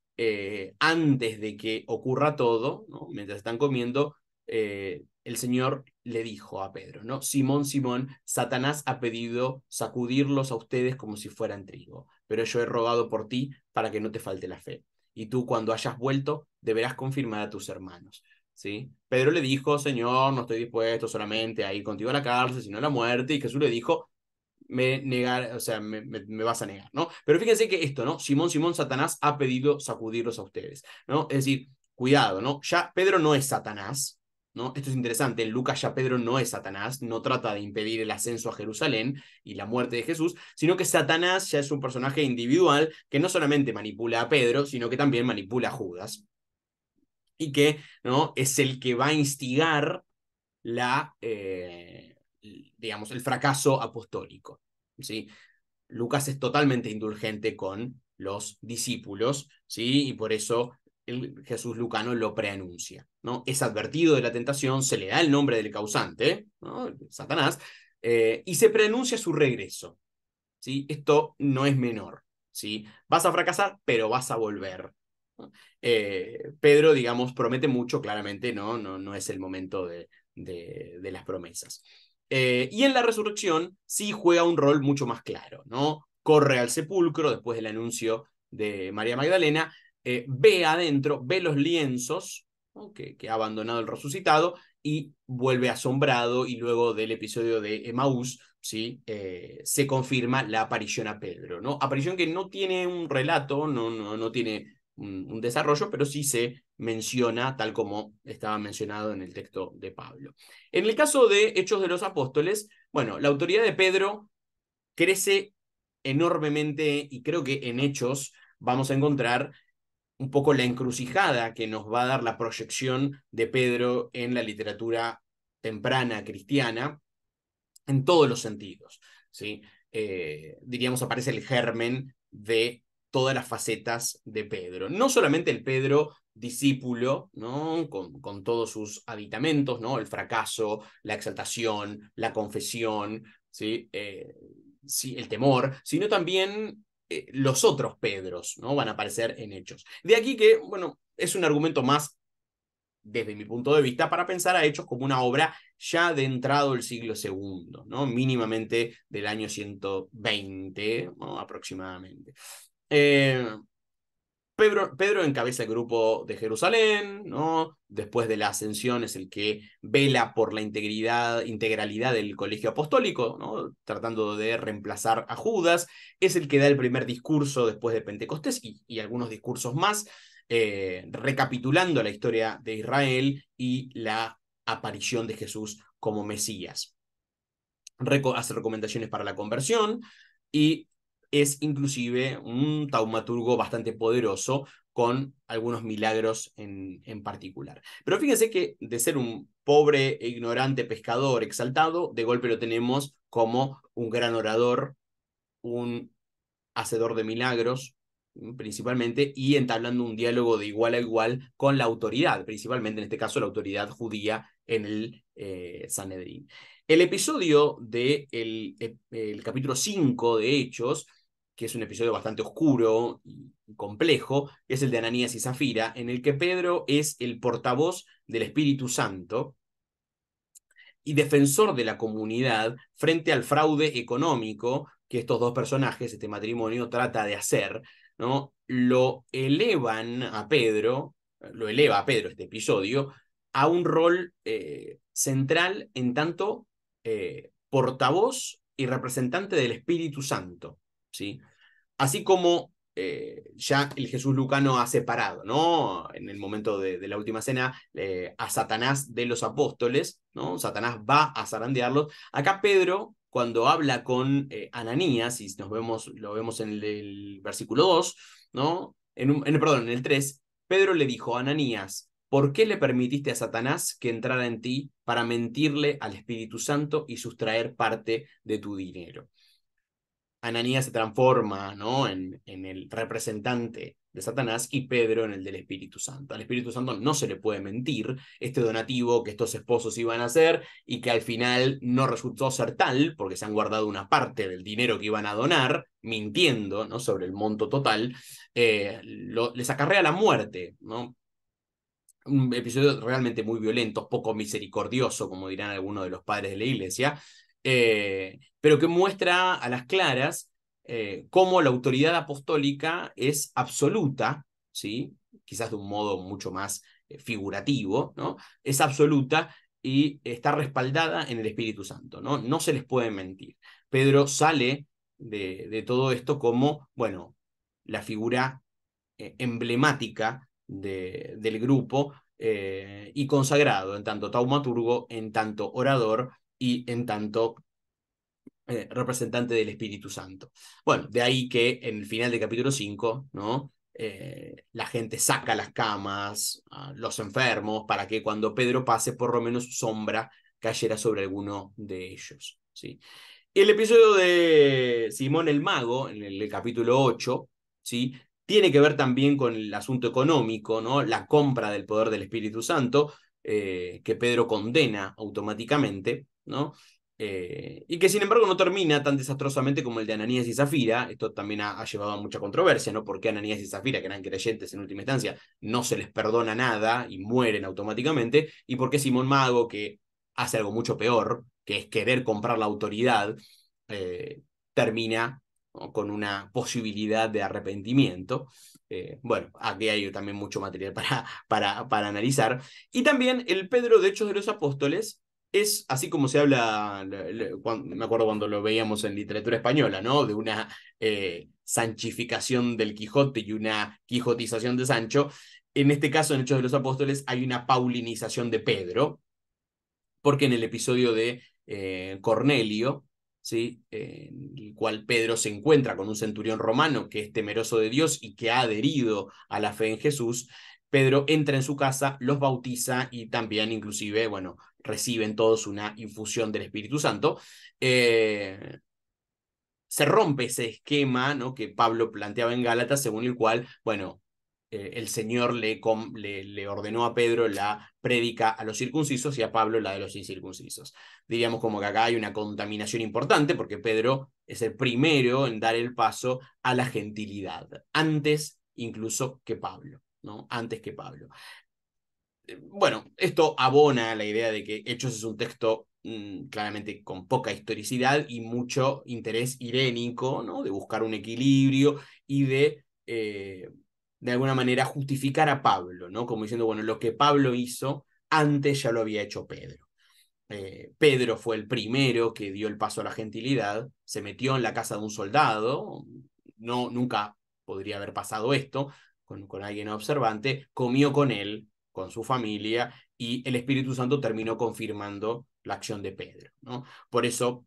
antes de que ocurra todo, ¿no? Mientras están comiendo, el Señor le dijo a Pedro, ¿no? Simón, Simón, Satanás ha pedido sacudirlos a ustedes como si fueran trigo, pero yo he rogado por ti para que no te falte la fe. Y tú, cuando hayas vuelto, deberás confirmar a tus hermanos. ¿Sí? Pedro le dijo, Señor, no estoy dispuesto solamente a ir contigo a la cárcel, sino a la muerte. Y Jesús le dijo, me vas a negar, ¿no? Pero fíjense que esto, ¿no? Simón, Simón, Satanás ha pedido sacudirlos a ustedes, ¿no? Es decir, cuidado, ¿no? Ya Pedro no es Satanás, ¿no? Esto es interesante, en Lucas ya Pedro no es Satanás, no trata de impedir el ascenso a Jerusalén y la muerte de Jesús, sino que Satanás ya es un personaje individual que no solamente manipula a Pedro, sino que también manipula a Judas. y que, ¿no?, es el que va a instigar digamos, el fracaso apostólico, ¿sí? Lucas es totalmente indulgente con los discípulos, ¿sí? Y por eso Jesús lucano lo preanuncia, ¿no? Es advertido de la tentación, se le da el nombre del causante, ¿no?, Satanás, y se preanuncia su regreso, ¿sí? Esto no es menor, ¿sí? Vas a fracasar, pero vas a volver, ¿no? Pedro, digamos, promete mucho, claramente, no es el momento de las promesas. Y en la resurrección sí juega un rol mucho más claro, ¿no? Corre al sepulcro después del anuncio de María Magdalena, ve adentro, ve los lienzos, ¿no?, que ha abandonado el resucitado, y vuelve asombrado, y luego del episodio de Emaús, ¿sí?, se confirma la aparición a Pedro, ¿no? Aparición que no tiene un relato, no tiene un desarrollo, pero sí se menciona tal como estaba mencionado en el texto de Pablo. En el caso de Hechos de los Apóstoles, bueno, la autoridad de Pedro crece enormemente, y creo que en Hechos vamos a encontrar un poco la encrucijada que nos va a dar la proyección de Pedro en la literatura temprana cristiana, en todos los sentidos, ¿sí? Diríamos, aparece el germen de todas las facetas de Pedro. No solamente el Pedro discípulo, ¿no?, con todos sus aditamentos, ¿no?, el fracaso, la exaltación, la confesión, ¿sí? Sí, el temor, sino también los otros Pedros, ¿no?, van a aparecer en Hechos. De aquí que, bueno, es un argumento más, desde mi punto de vista, para pensar a Hechos como una obra ya de entrado el siglo II, ¿no?, mínimamente del año 120, ¿no?, aproximadamente. Pedro encabeza el grupo de Jerusalén, ¿no? Después de la ascensión es el que vela por la integralidad del colegio apostólico, ¿no?, tratando de reemplazar a Judas. Es el que da el primer discurso después de Pentecostés y algunos discursos más, recapitulando la historia de Israel y la aparición de Jesús como Mesías. Hace recomendaciones para la conversión y es inclusive un taumaturgo bastante poderoso, con algunos milagros en particular. Pero fíjense que de ser un pobre e ignorante pescador exaltado, de golpe lo tenemos como un gran orador, un hacedor de milagros, principalmente, y entablando un diálogo de igual a igual con la autoridad, principalmente en este caso la autoridad judía en el Sanedrín. El episodio del el capítulo 5 de Hechos, que es un episodio bastante oscuro y complejo, es el de Ananías y Zafira, en el que Pedro es el portavoz del Espíritu Santo y defensor de la comunidad frente al fraude económico que estos dos personajes, este matrimonio, trata de hacer, ¿no? Lo eleva a Pedro este episodio a un rol central en tanto portavoz y representante del Espíritu Santo, ¿sí? Así como ya el Jesús lucano ha separado, ¿no?, en el momento de la última cena, a Satanás de los apóstoles, ¿no? Satanás va a zarandearlos. Acá Pedro, cuando habla con Ananías, y lo vemos en el versículo 2, ¿no?, perdón, en el 3, Pedro le dijo a Ananías: ¿por qué le permitiste a Satanás que entrara en ti para mentirle al Espíritu Santo y sustraer parte de tu dinero? Ananías se transforma, ¿no?, en el representante de Satanás, y Pedro en el del Espíritu Santo. Al Espíritu Santo no se le puede mentir. Este donativo que estos esposos iban a hacer y que al final no resultó ser tal, porque se han guardado una parte del dinero que iban a donar, mintiendo, ¿no?, sobre el monto total, les acarrea la muerte, ¿no? Un episodio realmente muy violento, poco misericordioso, como dirán algunos de los padres de la iglesia, pero que muestra a las claras cómo la autoridad apostólica es absoluta, ¿sí?, quizás de un modo mucho más figurativo, ¿no? Es absoluta y está respaldada en el Espíritu Santo, ¿no? No se les puede mentir. Pedro sale de todo esto como, bueno, la figura emblemática del grupo, y consagrado en tanto taumaturgo, en tanto orador y en tanto representante del Espíritu Santo. Bueno, de ahí que en el final del capítulo 5, ¿no?, la gente saca las camas, los enfermos, para que cuando Pedro pase, por lo menos su sombra cayera sobre alguno de ellos, ¿sí? El episodio de Simón el Mago, en el capítulo 8, ¿sí?, tiene que ver también con el asunto económico, ¿no? La compra del poder del Espíritu Santo, que Pedro condena automáticamente, ¿no? Y que sin embargo no termina tan desastrosamente como el de Ananías y Zafira. Esto también ha llevado a mucha controversia, ¿no? Porque Ananías y Zafira, que eran creyentes en última instancia, no se les perdona nada y mueren automáticamente, y porque Simón Mago, que hace algo mucho peor, que es querer comprar la autoridad, termina, ¿no?, con una posibilidad de arrepentimiento. Bueno, aquí hay también mucho material para analizar. Y también el Pedro de Hechos de los Apóstoles es, así como se habla, me acuerdo cuando lo veíamos en literatura española, ¿no?, de una sanchificación del Quijote y una quijotización de Sancho. En este caso, en Hechos de los Apóstoles, hay una paulinización de Pedro, porque en el episodio de Cornelio, ¿sí?, en el cual Pedro se encuentra con un centurión romano que es temeroso de Dios y que ha adherido a la fe en Jesús, Pedro entra en su casa, los bautiza y también inclusive, bueno, reciben todos una infusión del Espíritu Santo. Se rompe ese esquema, ¿no?, que Pablo planteaba en Gálatas, según el cual, bueno, el Señor le ordenó a Pedro la prédica a los circuncisos y a Pablo la de los incircuncisos. Diríamos como que acá hay una contaminación importante, porque Pedro es el primero en dar el paso a la gentilidad, antes incluso que Pablo, ¿no? Antes que Pablo. Bueno, esto abona la idea de que Hechos es un texto claramente con poca historicidad y mucho interés irénico, ¿no?, de buscar un equilibrio y de alguna manera justificar a Pablo, ¿no?, como diciendo, bueno, lo que Pablo hizo antes ya lo había hecho Pedro. Pedro fue el primero que dio el paso a la gentilidad, se metió en la casa de un soldado, nunca podría haber pasado esto con alguien observante, comió con él, con su familia, y el Espíritu Santo terminó confirmando la acción de Pedro, ¿no? Por eso,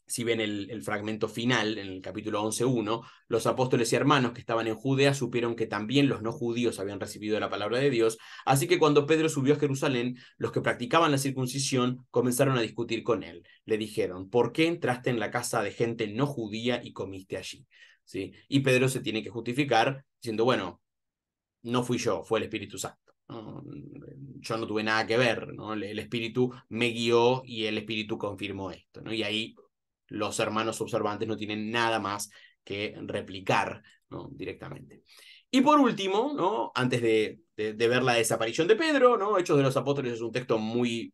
si ven el fragmento final, en el capítulo 11:1, los apóstoles y hermanos que estaban en Judea supieron que también los no judíos habían recibido la palabra de Dios, así que cuando Pedro subió a Jerusalén, los que practicaban la circuncisión comenzaron a discutir con él. Le dijeron, ¿por qué entraste en la casa de gente no judía y comiste allí? ¿Sí? Y Pedro se tiene que justificar diciendo, bueno, no fui yo, fue el Espíritu Santo. Yo no tuve nada que ver, ¿no? El Espíritu me guió y el Espíritu confirmó esto, ¿no? Y ahí los hermanos observantes no tienen nada más que replicar, ¿no?, directamente. Y por último, ¿no?, antes de ver la desaparición de Pedro, ¿no?, Hechos de los Apóstoles es un texto muy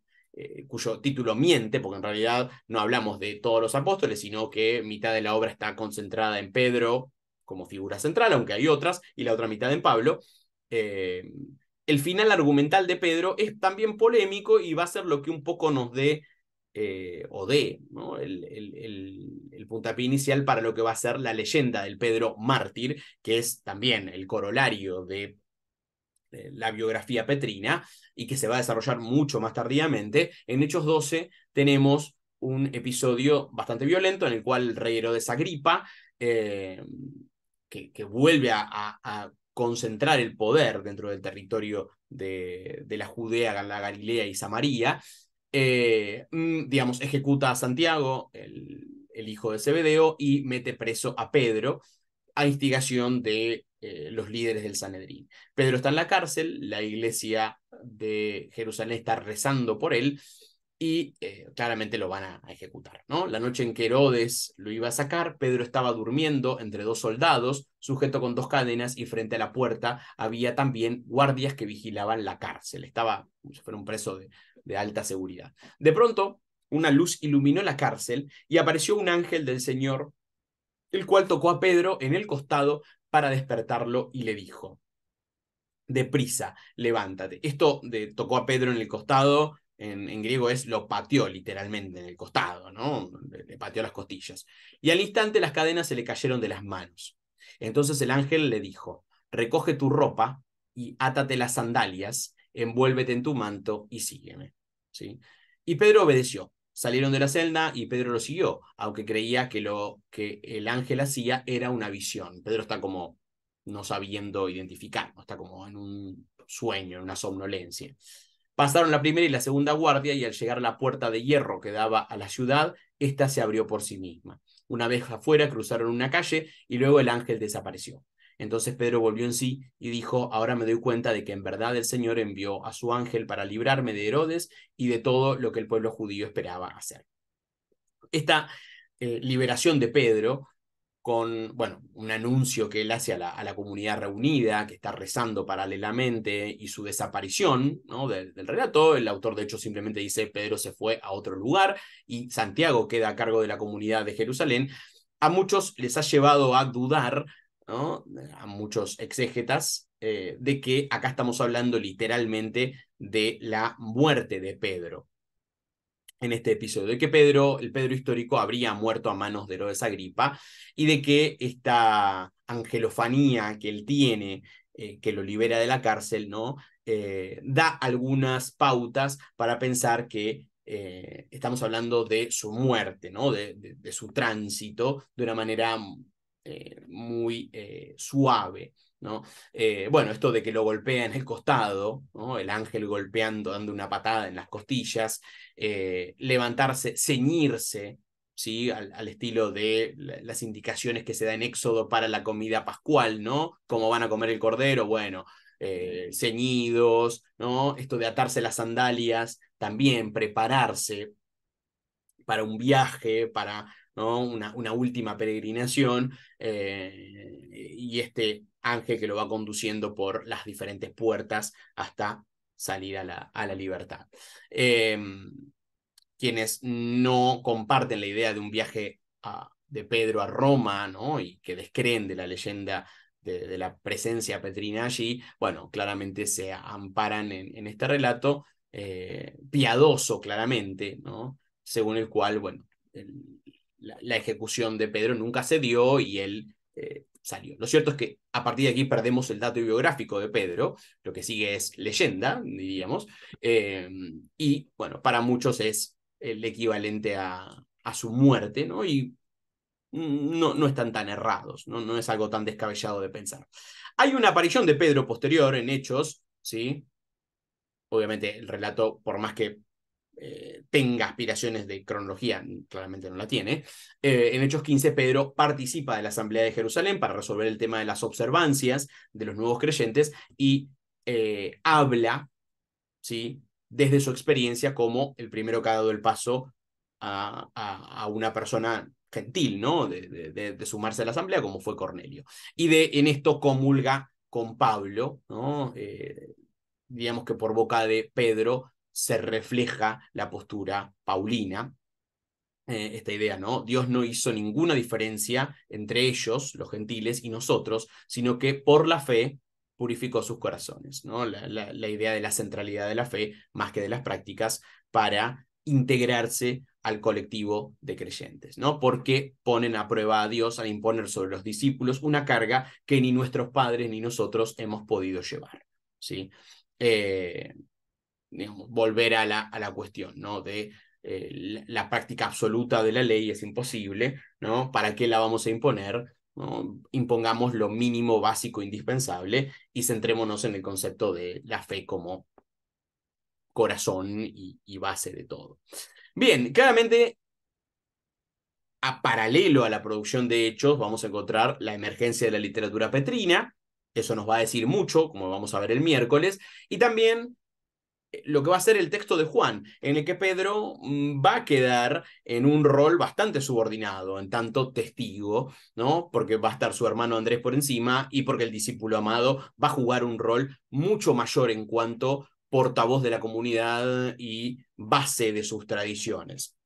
cuyo título miente, porque en realidad no hablamos de todos los apóstoles, sino que mitad de la obra está concentrada en Pedro como figura central, aunque hay otras, y la otra mitad en Pablo. El final argumental de Pedro es también polémico y va a ser lo que un poco nos dé, ¿no?, el puntapié inicial para lo que va a ser la leyenda del Pedro mártir, que es también el corolario de la biografía petrina y que se va a desarrollar mucho más tardíamente. En Hechos 12 tenemos un episodio bastante violento en el cual el rey Herodes Agripa, que vuelve a concentrar el poder dentro del territorio de la Judea, la Galilea y Samaria, digamos, ejecuta a Santiago, el hijo de Zebedeo, y mete preso a Pedro a instigación de los líderes del Sanedrín. Pedro está en la cárcel, la iglesia de Jerusalén está rezando por él y claramente lo van a ejecutar, ¿no? La noche en que Herodes lo iba a sacar, Pedro estaba durmiendo entre dos soldados, sujeto con 2 cadenas, y frente a la puerta había también guardias que vigilaban la cárcel. Estaba como si fuera un preso de alta seguridad. De pronto, una luz iluminó la cárcel y apareció un ángel del Señor, el cual tocó a Pedro en el costado para despertarlo y le dijo, deprisa, levántate. Esto de tocó a Pedro en el costado, en griego es lo pateó literalmente en el costado, ¿no? Le pateó las costillas. Y al instante las cadenas se le cayeron de las manos. Entonces el ángel le dijo, recoge tu ropa y átate las sandalias, envuélvete en tu manto y sígueme, ¿sí? Y Pedro obedeció. Salieron de la celda y Pedro lo siguió, aunque creía que lo que el ángel hacía era una visión. Pedro está como no sabiendo identificar, ¿no? Está como en un sueño, en una somnolencia. Pasaron la primera y la segunda guardia y al llegar a la puerta de hierro que daba a la ciudad, esta se abrió por sí misma. Una vez afuera cruzaron una calle y luego el ángel desapareció. Entonces Pedro volvió en sí y dijo: ahora me doy cuenta de que en verdad el Señor envió a su ángel para librarme de Herodes y de todo lo que el pueblo judío esperaba hacer. Esta liberación de Pedro, con, bueno, un anuncio que él hace a la comunidad reunida, que está rezando paralelamente, y su desaparición, ¿no?, del relato. El autor, de hecho, simplemente dice: Pedro se fue a otro lugar y Santiago queda a cargo de la comunidad de Jerusalén. A muchos les ha llevado a dudar, ¿no?, a muchos exégetas, de que acá estamos hablando literalmente de la muerte de Pedro en este episodio, de que el Pedro histórico habría muerto a manos de Herodes Agripa, y de que esta angelofanía que él tiene, que lo libera de la cárcel, ¿no?, da algunas pautas para pensar que estamos hablando de su muerte, ¿no?, de su tránsito de una manera muy suave, ¿no? Bueno, esto de que lo golpea en el costado, ¿no?, el ángel golpeando, dando una patada en las costillas, levantarse, ceñirse, ¿sí?, al estilo de las indicaciones que se da en Éxodo para la comida pascual, ¿no? Cómo van a comer el cordero, bueno, ceñidos, ¿no? Esto de atarse las sandalias, también prepararse para un viaje, para, ¿no?, una última peregrinación, y este ángel que lo va conduciendo por las diferentes puertas hasta salir a la libertad. Quienes no comparten la idea de un viaje de Pedro a Roma, ¿no?, y que descreen de la leyenda de la presencia petrina allí, bueno, claramente se amparan en este relato piadoso, claramente, ¿no?, según el cual, bueno, la ejecución de Pedro nunca se dio y él salió. Lo cierto es que a partir de aquí perdemos el dato biográfico de Pedro, lo que sigue es leyenda, diríamos, y bueno, para muchos es el equivalente a su muerte, ¿no? Y no están tan errados, no es algo tan descabellado de pensar. Hay una aparición de Pedro posterior en Hechos, ¿sí? Obviamente el relato, por más que tenga aspiraciones de cronología, claramente no la tiene. En Hechos 15, Pedro participa de la Asamblea de Jerusalén para resolver el tema de las observancias de los nuevos creyentes y habla, ¿sí?, desde su experiencia como el primero que ha dado el paso a una persona gentil, ¿no?, de sumarse a la asamblea, como fue Cornelio. Y en esto comulga con Pablo, ¿no? Digamos que por boca de Pedro se refleja la postura paulina, esta idea, ¿no? Dios no hizo ninguna diferencia entre ellos, los gentiles, y nosotros, sino que por la fe purificó sus corazones, ¿no? La idea de la centralidad de la fe, más que de las prácticas, para integrarse al colectivo de creyentes, ¿no? Porque ponen a prueba a Dios al imponer sobre los discípulos una carga que ni nuestros padres ni nosotros hemos podido llevar, ¿sí? Digamos, volver a la cuestión, ¿no?, de la práctica absoluta de la ley es imposible, ¿no? ¿Para qué la vamos a imponer? ¿No? Impongamos lo mínimo básico indispensable y centrémonos en el concepto de la fe como corazón y base de todo. Bien, claramente, a paralelo a la producción de Hechos, vamos a encontrar la emergencia de la literatura petrina. Eso nos va a decir mucho, como vamos a ver el miércoles, y también lo que va a ser el texto de Juan, en el que Pedro va a quedar en un rol bastante subordinado, en tanto testigo, ¿no? Porque va a estar su hermano Andrés por encima y porque el discípulo amado va a jugar un rol mucho mayor en cuanto portavoz de la comunidad y base de sus tradiciones.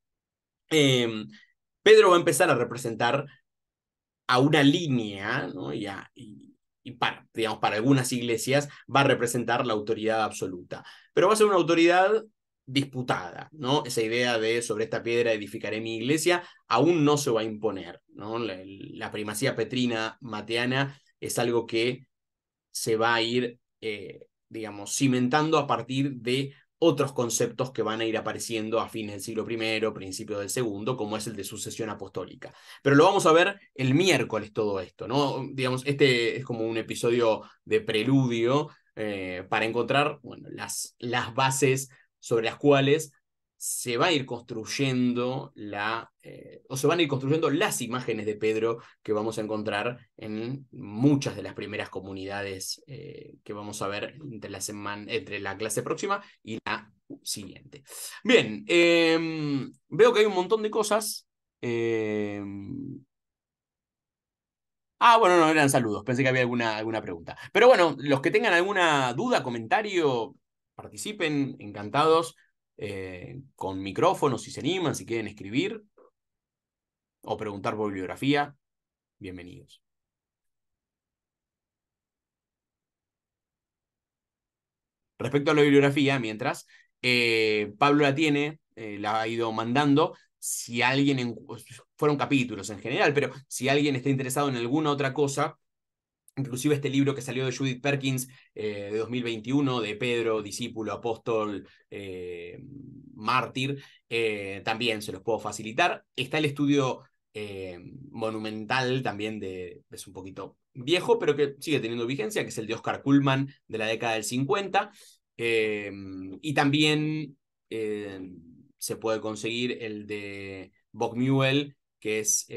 Pedro va a empezar a representar a una línea, ¿no? Y para, digamos, para algunas iglesias va a representar la autoridad absoluta, pero va a ser una autoridad disputada, ¿no? Esa idea de sobre esta piedra edificaré mi iglesia aún no se va a imponer, ¿no? La primacía petrina mateana es algo que se va a ir, digamos, cimentando a partir de otros conceptos que van a ir apareciendo a fines del siglo I, principios del segundo, como es el de sucesión apostólica. Pero lo vamos a ver el miércoles todo esto, ¿no? Digamos, este es como un episodio de preludio para encontrar, bueno, las bases sobre las cuales se va a ir construyendo o se van a ir construyendo las imágenes de Pedro que vamos a encontrar en muchas de las primeras comunidades que vamos a ver entre la clase próxima y la siguiente. Bien, veo que hay un montón de cosas. Bueno, no, eran saludos. Pensé que había alguna pregunta. Pero bueno, los que tengan alguna duda, comentario, participen, encantados. Con micrófonos, si se animan, si quieren escribir o preguntar por bibliografía, bienvenidos. Respecto a la bibliografía, mientras, Pablo la tiene, la ha ido mandando. Si alguien, fueron capítulos en general, pero si alguien está interesado en alguna otra cosa, inclusive este libro que salió de Judith Perkins de 2021, de Pedro, discípulo, apóstol, mártir, también se los puedo facilitar. Está el estudio monumental también es un poquito viejo, pero que sigue teniendo vigencia, que es el de Oscar Cullmann de la década del 50. Y también se puede conseguir el de Bockmuel, que es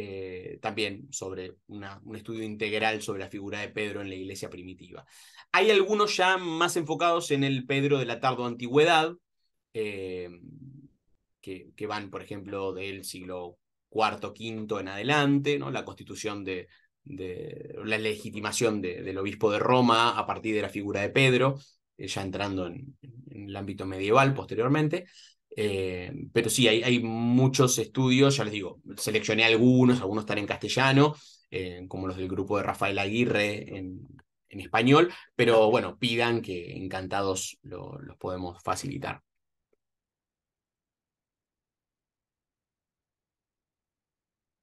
también sobre un estudio integral sobre la figura de Pedro en la iglesia primitiva. Hay algunos ya más enfocados en el Pedro de la tardoantigüedad, que van, por ejemplo, del siglo IV, V en adelante, ¿no? La constitución la legitimación del obispo de Roma a partir de la figura de Pedro, ya entrando en el ámbito medieval posteriormente. Pero sí, hay muchos estudios, ya les digo, seleccioné algunos están en castellano, como los del grupo de Rafael Aguirre en español, pero bueno, pidan que encantados los podemos facilitar.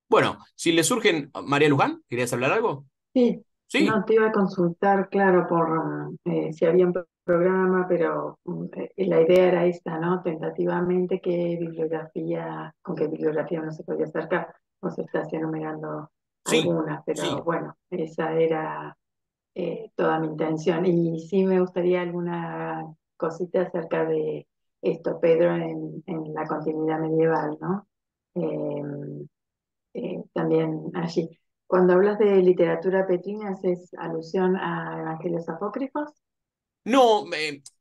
Bueno, si le surgen, María Luján, ¿querías hablar algo? Sí, Sí. no te iba a consultar, claro, por si había un programa, pero la idea era esta, ¿no? Tentativamente, con qué bibliografía uno se podía acercar, o se está enumerando Sí, algunas, pero sí. bueno, esa era toda mi intención. Y sí me gustaría alguna cosita acerca de esto, Pedro, en la continuidad medieval, ¿no? También allí. Cuando hablas de literatura petrina, ¿haces alusión a evangelios apócrifos? No,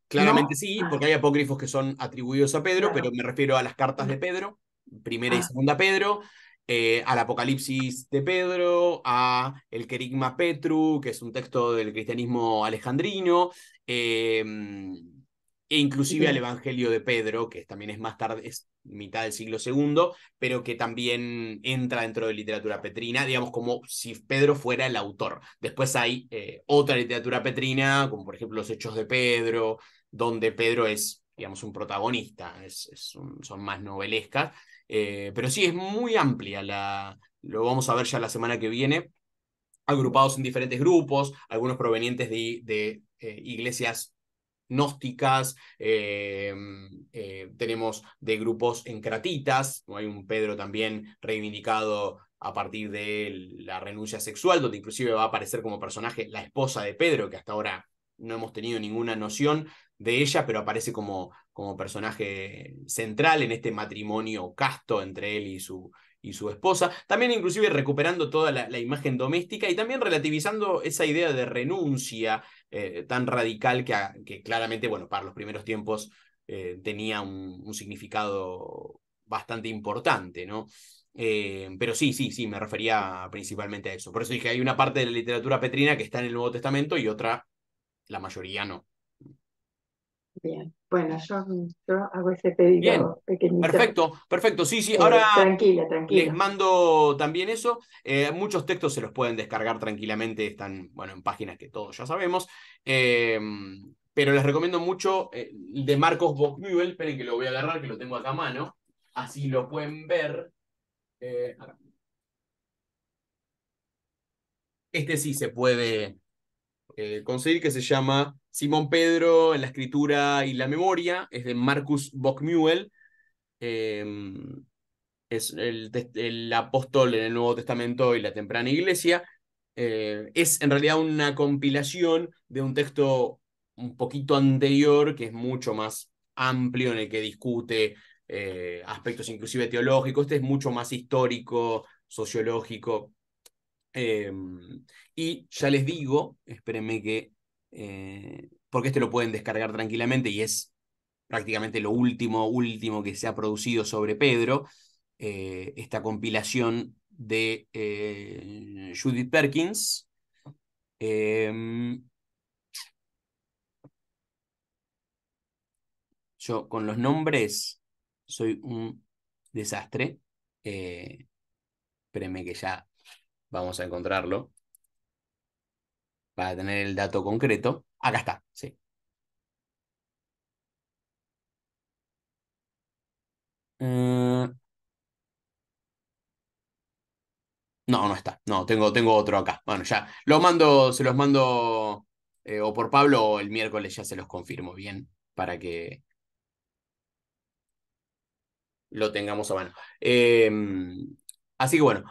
claramente ¿No? sí, Ah, porque hay apócrifos que son atribuidos a Pedro, pero claro. me refiero a las cartas de Pedro, primera y Ah, segunda Pedro, al Apocalipsis de Pedro, a el Querigma Petru, que es un texto del cristianismo alejandrino, e inclusive al bien. Evangelio de Pedro, que también es más tarde, es mitad del siglo segundo, pero que también entra dentro de literatura petrina, digamos como si Pedro fuera el autor. Después hay otra literatura petrina, como por ejemplo los Hechos de Pedro, donde Pedro es, digamos, un protagonista, son más novelescas, pero sí, es muy amplia, lo vamos a ver ya la semana que viene, agrupados en diferentes grupos, algunos provenientes de iglesias gnósticas, tenemos de grupos encratitas, hay un Pedro también reivindicado a partir de la renuncia sexual, donde inclusive va a aparecer como personaje la esposa de Pedro, que hasta ahora no hemos tenido ninguna noción de ella, pero aparece como personaje central en este matrimonio casto entre él y su esposa, también inclusive recuperando toda la imagen doméstica y también relativizando esa idea de renuncia tan radical que claramente, bueno, para los primeros tiempos tenía un significado bastante importante, ¿no? Pero sí, me refería principalmente a eso. Por eso dije, hay una parte de la literatura petrina que está en el Nuevo Testamento y otra, la mayoría no. Bien. Bueno, yo hago ese Bien, pedido pequeñito. perfecto. Sí, ahora Tranquila, les tranquila. mando también eso. Muchos textos se los pueden descargar tranquilamente, están, bueno, en páginas que todos ya sabemos. Pero les recomiendo mucho el de Marcos Bockmuel. Esperen que lo voy a agarrar, que lo tengo acá a mano. Así lo pueden ver. Acá. Este sí se puede conseguir, que se llama Simón Pedro en la escritura y la memoria, es de Marcus Bockmuel. Es el apóstol en el Nuevo Testamento y la temprana iglesia. Es en realidad una compilación de un texto un poquito anterior, que es mucho más amplio, en el que discute aspectos inclusive teológicos. Este es mucho más histórico, sociológico. Y ya les digo, espérenme que... porque este lo pueden descargar tranquilamente y es prácticamente lo último que se ha producido sobre Pedro, esta compilación de Judith Perkins. Yo con los nombres soy un desastre. Espérenme que ya vamos a encontrarlo para tener el dato concreto. Acá está, sí. No, no está. No, tengo otro acá. Bueno, ya se los mando o por Pablo o el miércoles ya se los confirmo bien para que lo tengamos a mano. Así que bueno,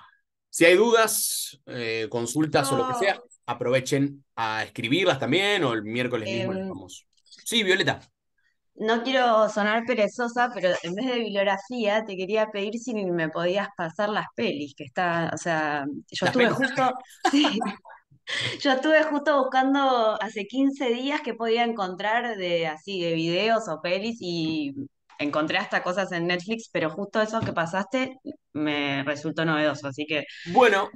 si hay dudas, consultas o lo que sea, Yo, aprovechen a escribirlas también o el miércoles mismo les em, vamos. Sí, Violeta. no quiero sonar perezosa, pero en vez de bibliografía te quería pedir si me podías pasar las pelis, que está, o sea, yo Las estuve pelis. justo, sí, yo estuve justo buscando hace 15 días que podía encontrar de así de videos o pelis y encontré hasta cosas en Netflix, pero justo eso que pasaste me resultó novedoso, así que Bueno,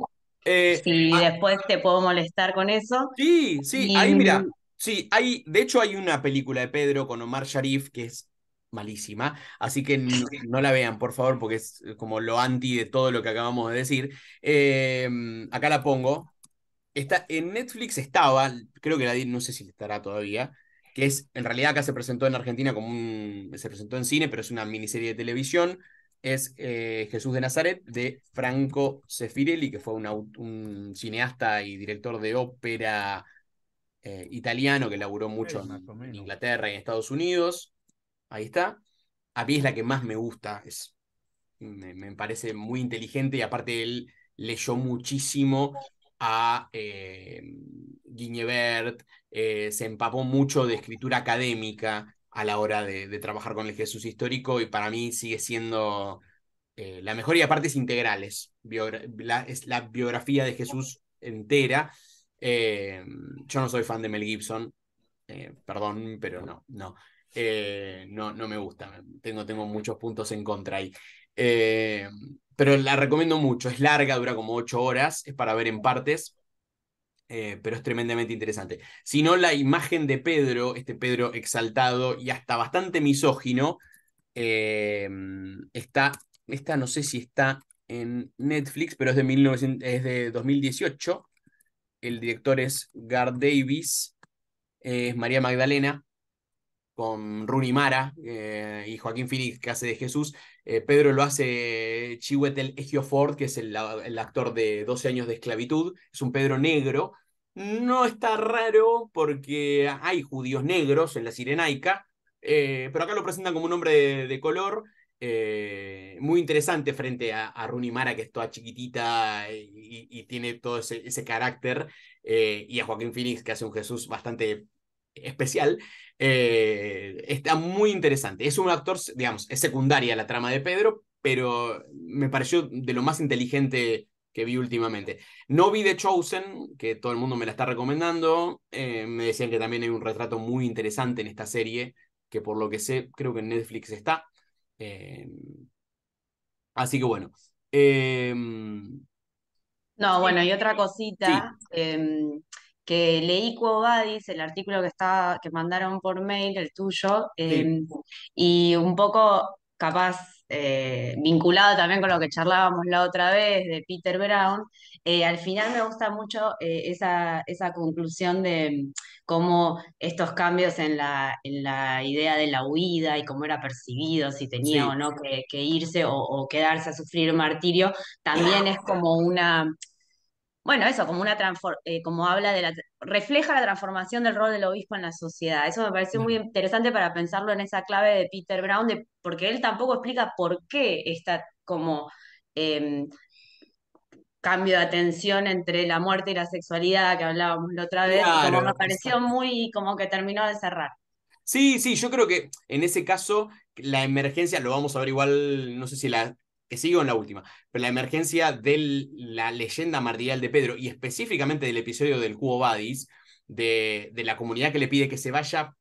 si después te puedo molestar con eso. sí, sí, Y ahí mira, sí, de hecho hay una película de Pedro con Omar Sharif que es malísima, así que no la vean, por favor, porque es como lo anti de todo lo que acabamos de decir. Acá la pongo. Está, en Netflix estaba, creo que no sé si estará todavía, que es, en realidad acá se presentó en Argentina se presentó en cine, pero es una miniserie de televisión. Es Jesús de Nazaret, de Franco Sefirelli, que fue un cineasta y director de ópera italiano que laburó mucho Más o en menos. Inglaterra y en Estados Unidos. Ahí está. A mí es la que más me gusta, me parece muy inteligente y aparte él leyó muchísimo a Guiñebert, se empapó mucho de escritura académica a la hora de trabajar con el Jesús histórico y para mí sigue siendo la mejor y aparte es integral, es la biografía de Jesús entera. Yo no soy fan de Mel Gibson, perdón, pero no me gusta. Tengo muchos puntos en contra ahí. Pero la recomiendo mucho. Es larga, dura como 8 horas. Es para ver en partes. Pero es tremendamente interesante. Si no, la imagen de Pedro, este Pedro exaltado y hasta bastante misógino, está. Esta no sé si está en Netflix, pero es de 2018. El director es Garth Davis. Es María Magdalena con Rooney Mara y Joaquín Phoenix, que hace de Jesús. Pedro lo hace Chiwetel Ejiofor, que es el actor de 12 años de esclavitud. Es un Pedro negro. No está raro porque hay judíos negros en la Cirenaica, pero acá lo presentan como un hombre de color. Muy interesante frente a Rooney Mara, que es toda chiquitita y tiene todo ese carácter, y a Joaquín Phoenix, que hace un Jesús bastante especial. Está muy interesante. Es un actor, digamos, es secundaria la trama de Pedro, pero me pareció de lo más inteligente que vi últimamente. No vi The Chosen, que todo el mundo me la está recomendando. Me decían que también hay un retrato muy interesante en esta serie, que por lo que sé, creo que en Netflix está. Eh, Así que bueno. no, bueno, y otra Sí, cosita, que leí Quo Vadis, el artículo que mandaron por mail, el tuyo, sí, y un poco capaz vinculado también con lo que charlábamos la otra vez de Peter Brown, al final me gusta mucho esa conclusión de cómo estos cambios en la idea de la huida y cómo era percibido, si tenía o sí, no que irse o quedarse a sufrir martirio, también es como una bueno, eso, como habla refleja la transformación del rol del obispo en la sociedad. Eso me pareció muy interesante para pensarlo en esa clave de Peter Brown, porque él tampoco explica por qué está como eh, cambio de atención entre la muerte y la sexualidad que hablábamos la otra vez, y como me Claro, pareció exacto. muy, como que terminó de cerrar. Sí, sí, yo creo que en ese caso la emergencia, lo vamos a ver igual, no sé si la que sigo en la última, pero la emergencia de la leyenda mardial de Pedro y específicamente del episodio del Quo Vadis, de la comunidad que le pide que se vaya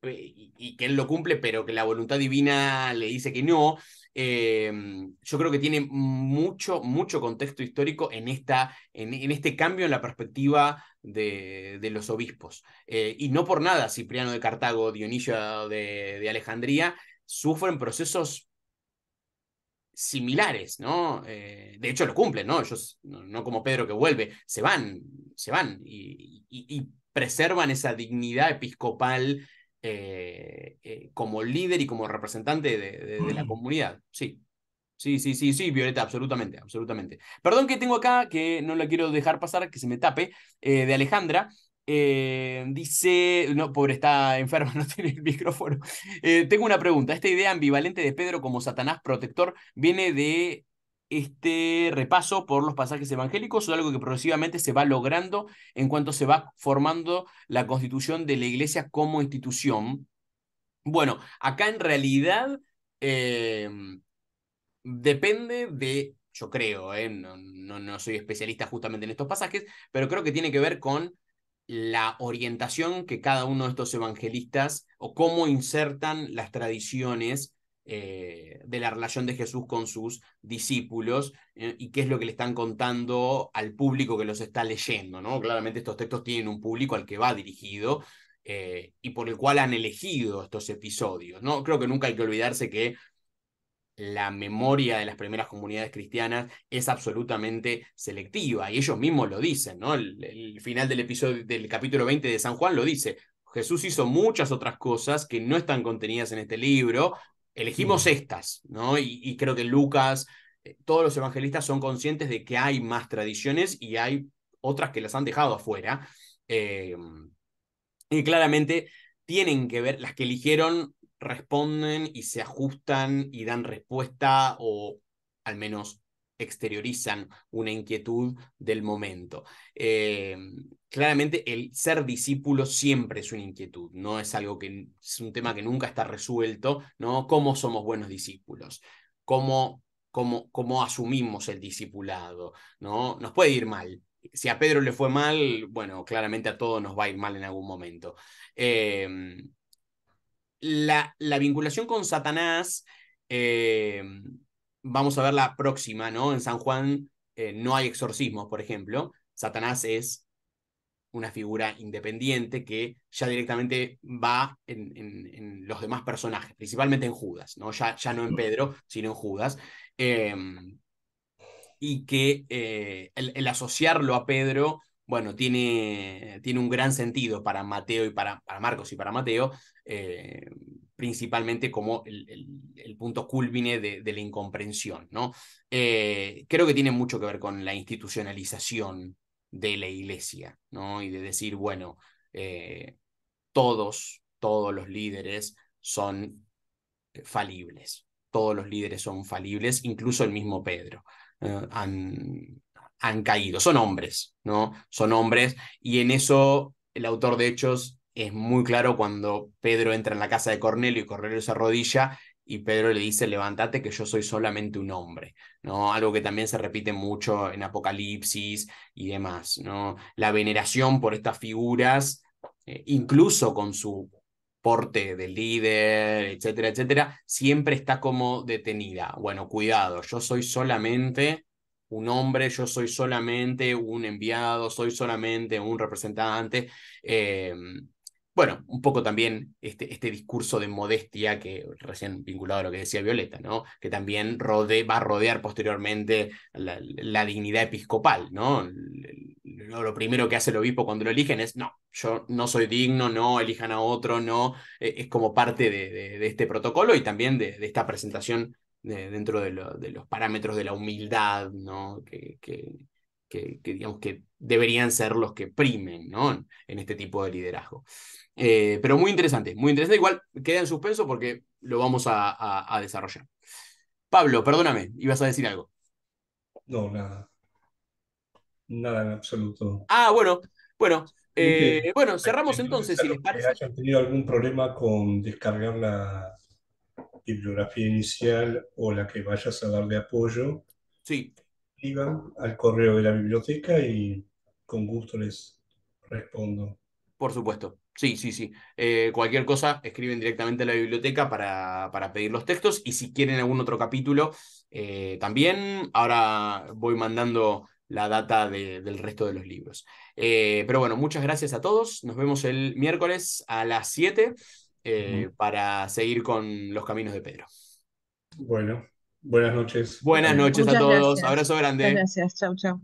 y que él lo cumple, pero que la voluntad divina le dice que no. Yo creo que tiene mucho, mucho contexto histórico en este cambio en la perspectiva de los obispos. Y no por nada, Cipriano de Cartago, Dionisio de Alejandría, sufren procesos similares, ¿no? De hecho lo cumplen, ¿no? Ellos, no como Pedro que vuelve, se van y preservan esa dignidad episcopal como líder y como representante de la comunidad. Sí. Sí, sí, sí, sí, Violeta, absolutamente, absolutamente. Perdón que tengo acá, que no la quiero dejar pasar, que se me tape, de Alejandra. Dice, no, pobre, está enferma, no tiene el micrófono. Tengo una pregunta. ¿Esta idea ambivalente de Pedro como Satanás protector viene de este repaso por los pasajes evangélicos o algo que progresivamente se va logrando en cuanto se va formando la constitución de la iglesia como institución? Bueno, acá en realidad depende de, yo creo, no soy especialista justamente en estos pasajes, pero creo que tiene que ver con la orientación que cada uno de estos evangelistas o cómo insertan las tradiciones de la relación de Jesús con sus discípulos y qué es lo que le están contando al público que los está leyendo, ¿no? Claramente estos textos tienen un público al que va dirigido y por el cual han elegido estos episodios, ¿no? Creo que nunca hay que olvidarse que la memoria de las primeras comunidades cristianas es absolutamente selectiva, y ellos mismos lo dicen, ¿no? El final del episodio del capítulo 20 de San Juan lo dice. Jesús hizo muchas otras cosas que no están contenidas en este libro, elegimos estas, ¿no? Y creo que Lucas, todos los evangelistas son conscientes de que hay más tradiciones y hay otras que las han dejado afuera. Y claramente tienen que ver, las que eligieron responden y se ajustan y dan respuesta o al menos exteriorizan una inquietud del momento. Claramente el ser discípulo siempre es una inquietud, no es algo que es un tema que nunca está resuelto, ¿no? ¿Cómo somos buenos discípulos? ¿Cómo asumimos el discipulado? ¿No? Nos puede ir mal. Si a Pedro le fue mal, bueno, claramente a todos nos va a ir mal en algún momento. La vinculación con Satanás, vamos a ver la próxima, ¿no? En San Juan no hay exorcismos, por ejemplo. Satanás es una figura independiente que ya directamente va en los demás personajes, principalmente en Judas, ¿no? Ya no en Pedro, sino en Judas. Y que el asociarlo a Pedro, bueno, tiene un gran sentido para Mateo y para Marcos y para Mateo, principalmente como el punto culmine de la incomprensión, ¿no? Creo que tiene mucho que ver con la institucionalización de la iglesia, ¿no? Y de decir, bueno, todos los líderes son falibles. Todos los líderes son falibles, incluso el mismo Pedro. Han caído. Son hombres, ¿no? Son hombres, y en eso el autor de Hechos es muy claro cuando Pedro entra en la casa de Cornelio y Cornelio se arrodilla y Pedro le dice, levántate que yo soy solamente un hombre, ¿no? Algo que también se repite mucho en Apocalipsis y demás, ¿no? La veneración por estas figuras, incluso con su porte de líder, etcétera, etcétera, siempre está como detenida. Bueno, cuidado, yo soy solamente un hombre, yo soy solamente un enviado, soy solamente un representante. Bueno, un poco también este discurso de modestia que recién vinculado a lo que decía Violeta, ¿no? Que también va a rodear posteriormente la dignidad episcopal, ¿no? Lo primero que hace el obispo cuando lo eligen es, no, yo no soy digno, no, elijan a otro, no, es como parte de este protocolo y también de esta presentación dentro de los parámetros de la humildad, ¿no? digamos que deberían ser los que primen, ¿no? En este tipo de liderazgo. Pero muy interesante, muy interesante. Igual queda en suspenso porque lo vamos a desarrollar. Pablo, perdóname, ibas a decir algo. No, nada. Nada en absoluto. Ah, bueno, bueno, Que bueno, me cerramos entonces, interesa si les los que parece. hayan tenido algún problema con descargar la bibliografía inicial o la que vayas a dar de apoyo, Sí, escriban al correo de la biblioteca y con gusto les respondo. por supuesto. Sí, sí, sí. Cualquier cosa, escriben directamente a la biblioteca para pedir los textos. Y si quieren algún otro capítulo, también. Ahora voy mandando la data del resto de los libros. Pero bueno, muchas gracias a todos. Nos vemos el miércoles a las 7 para seguir con los caminos de Pedro. Bueno, buenas noches. Buenas noches a Muchas todos. gracias. Abrazo Muchas grande. gracias. Chau, chau.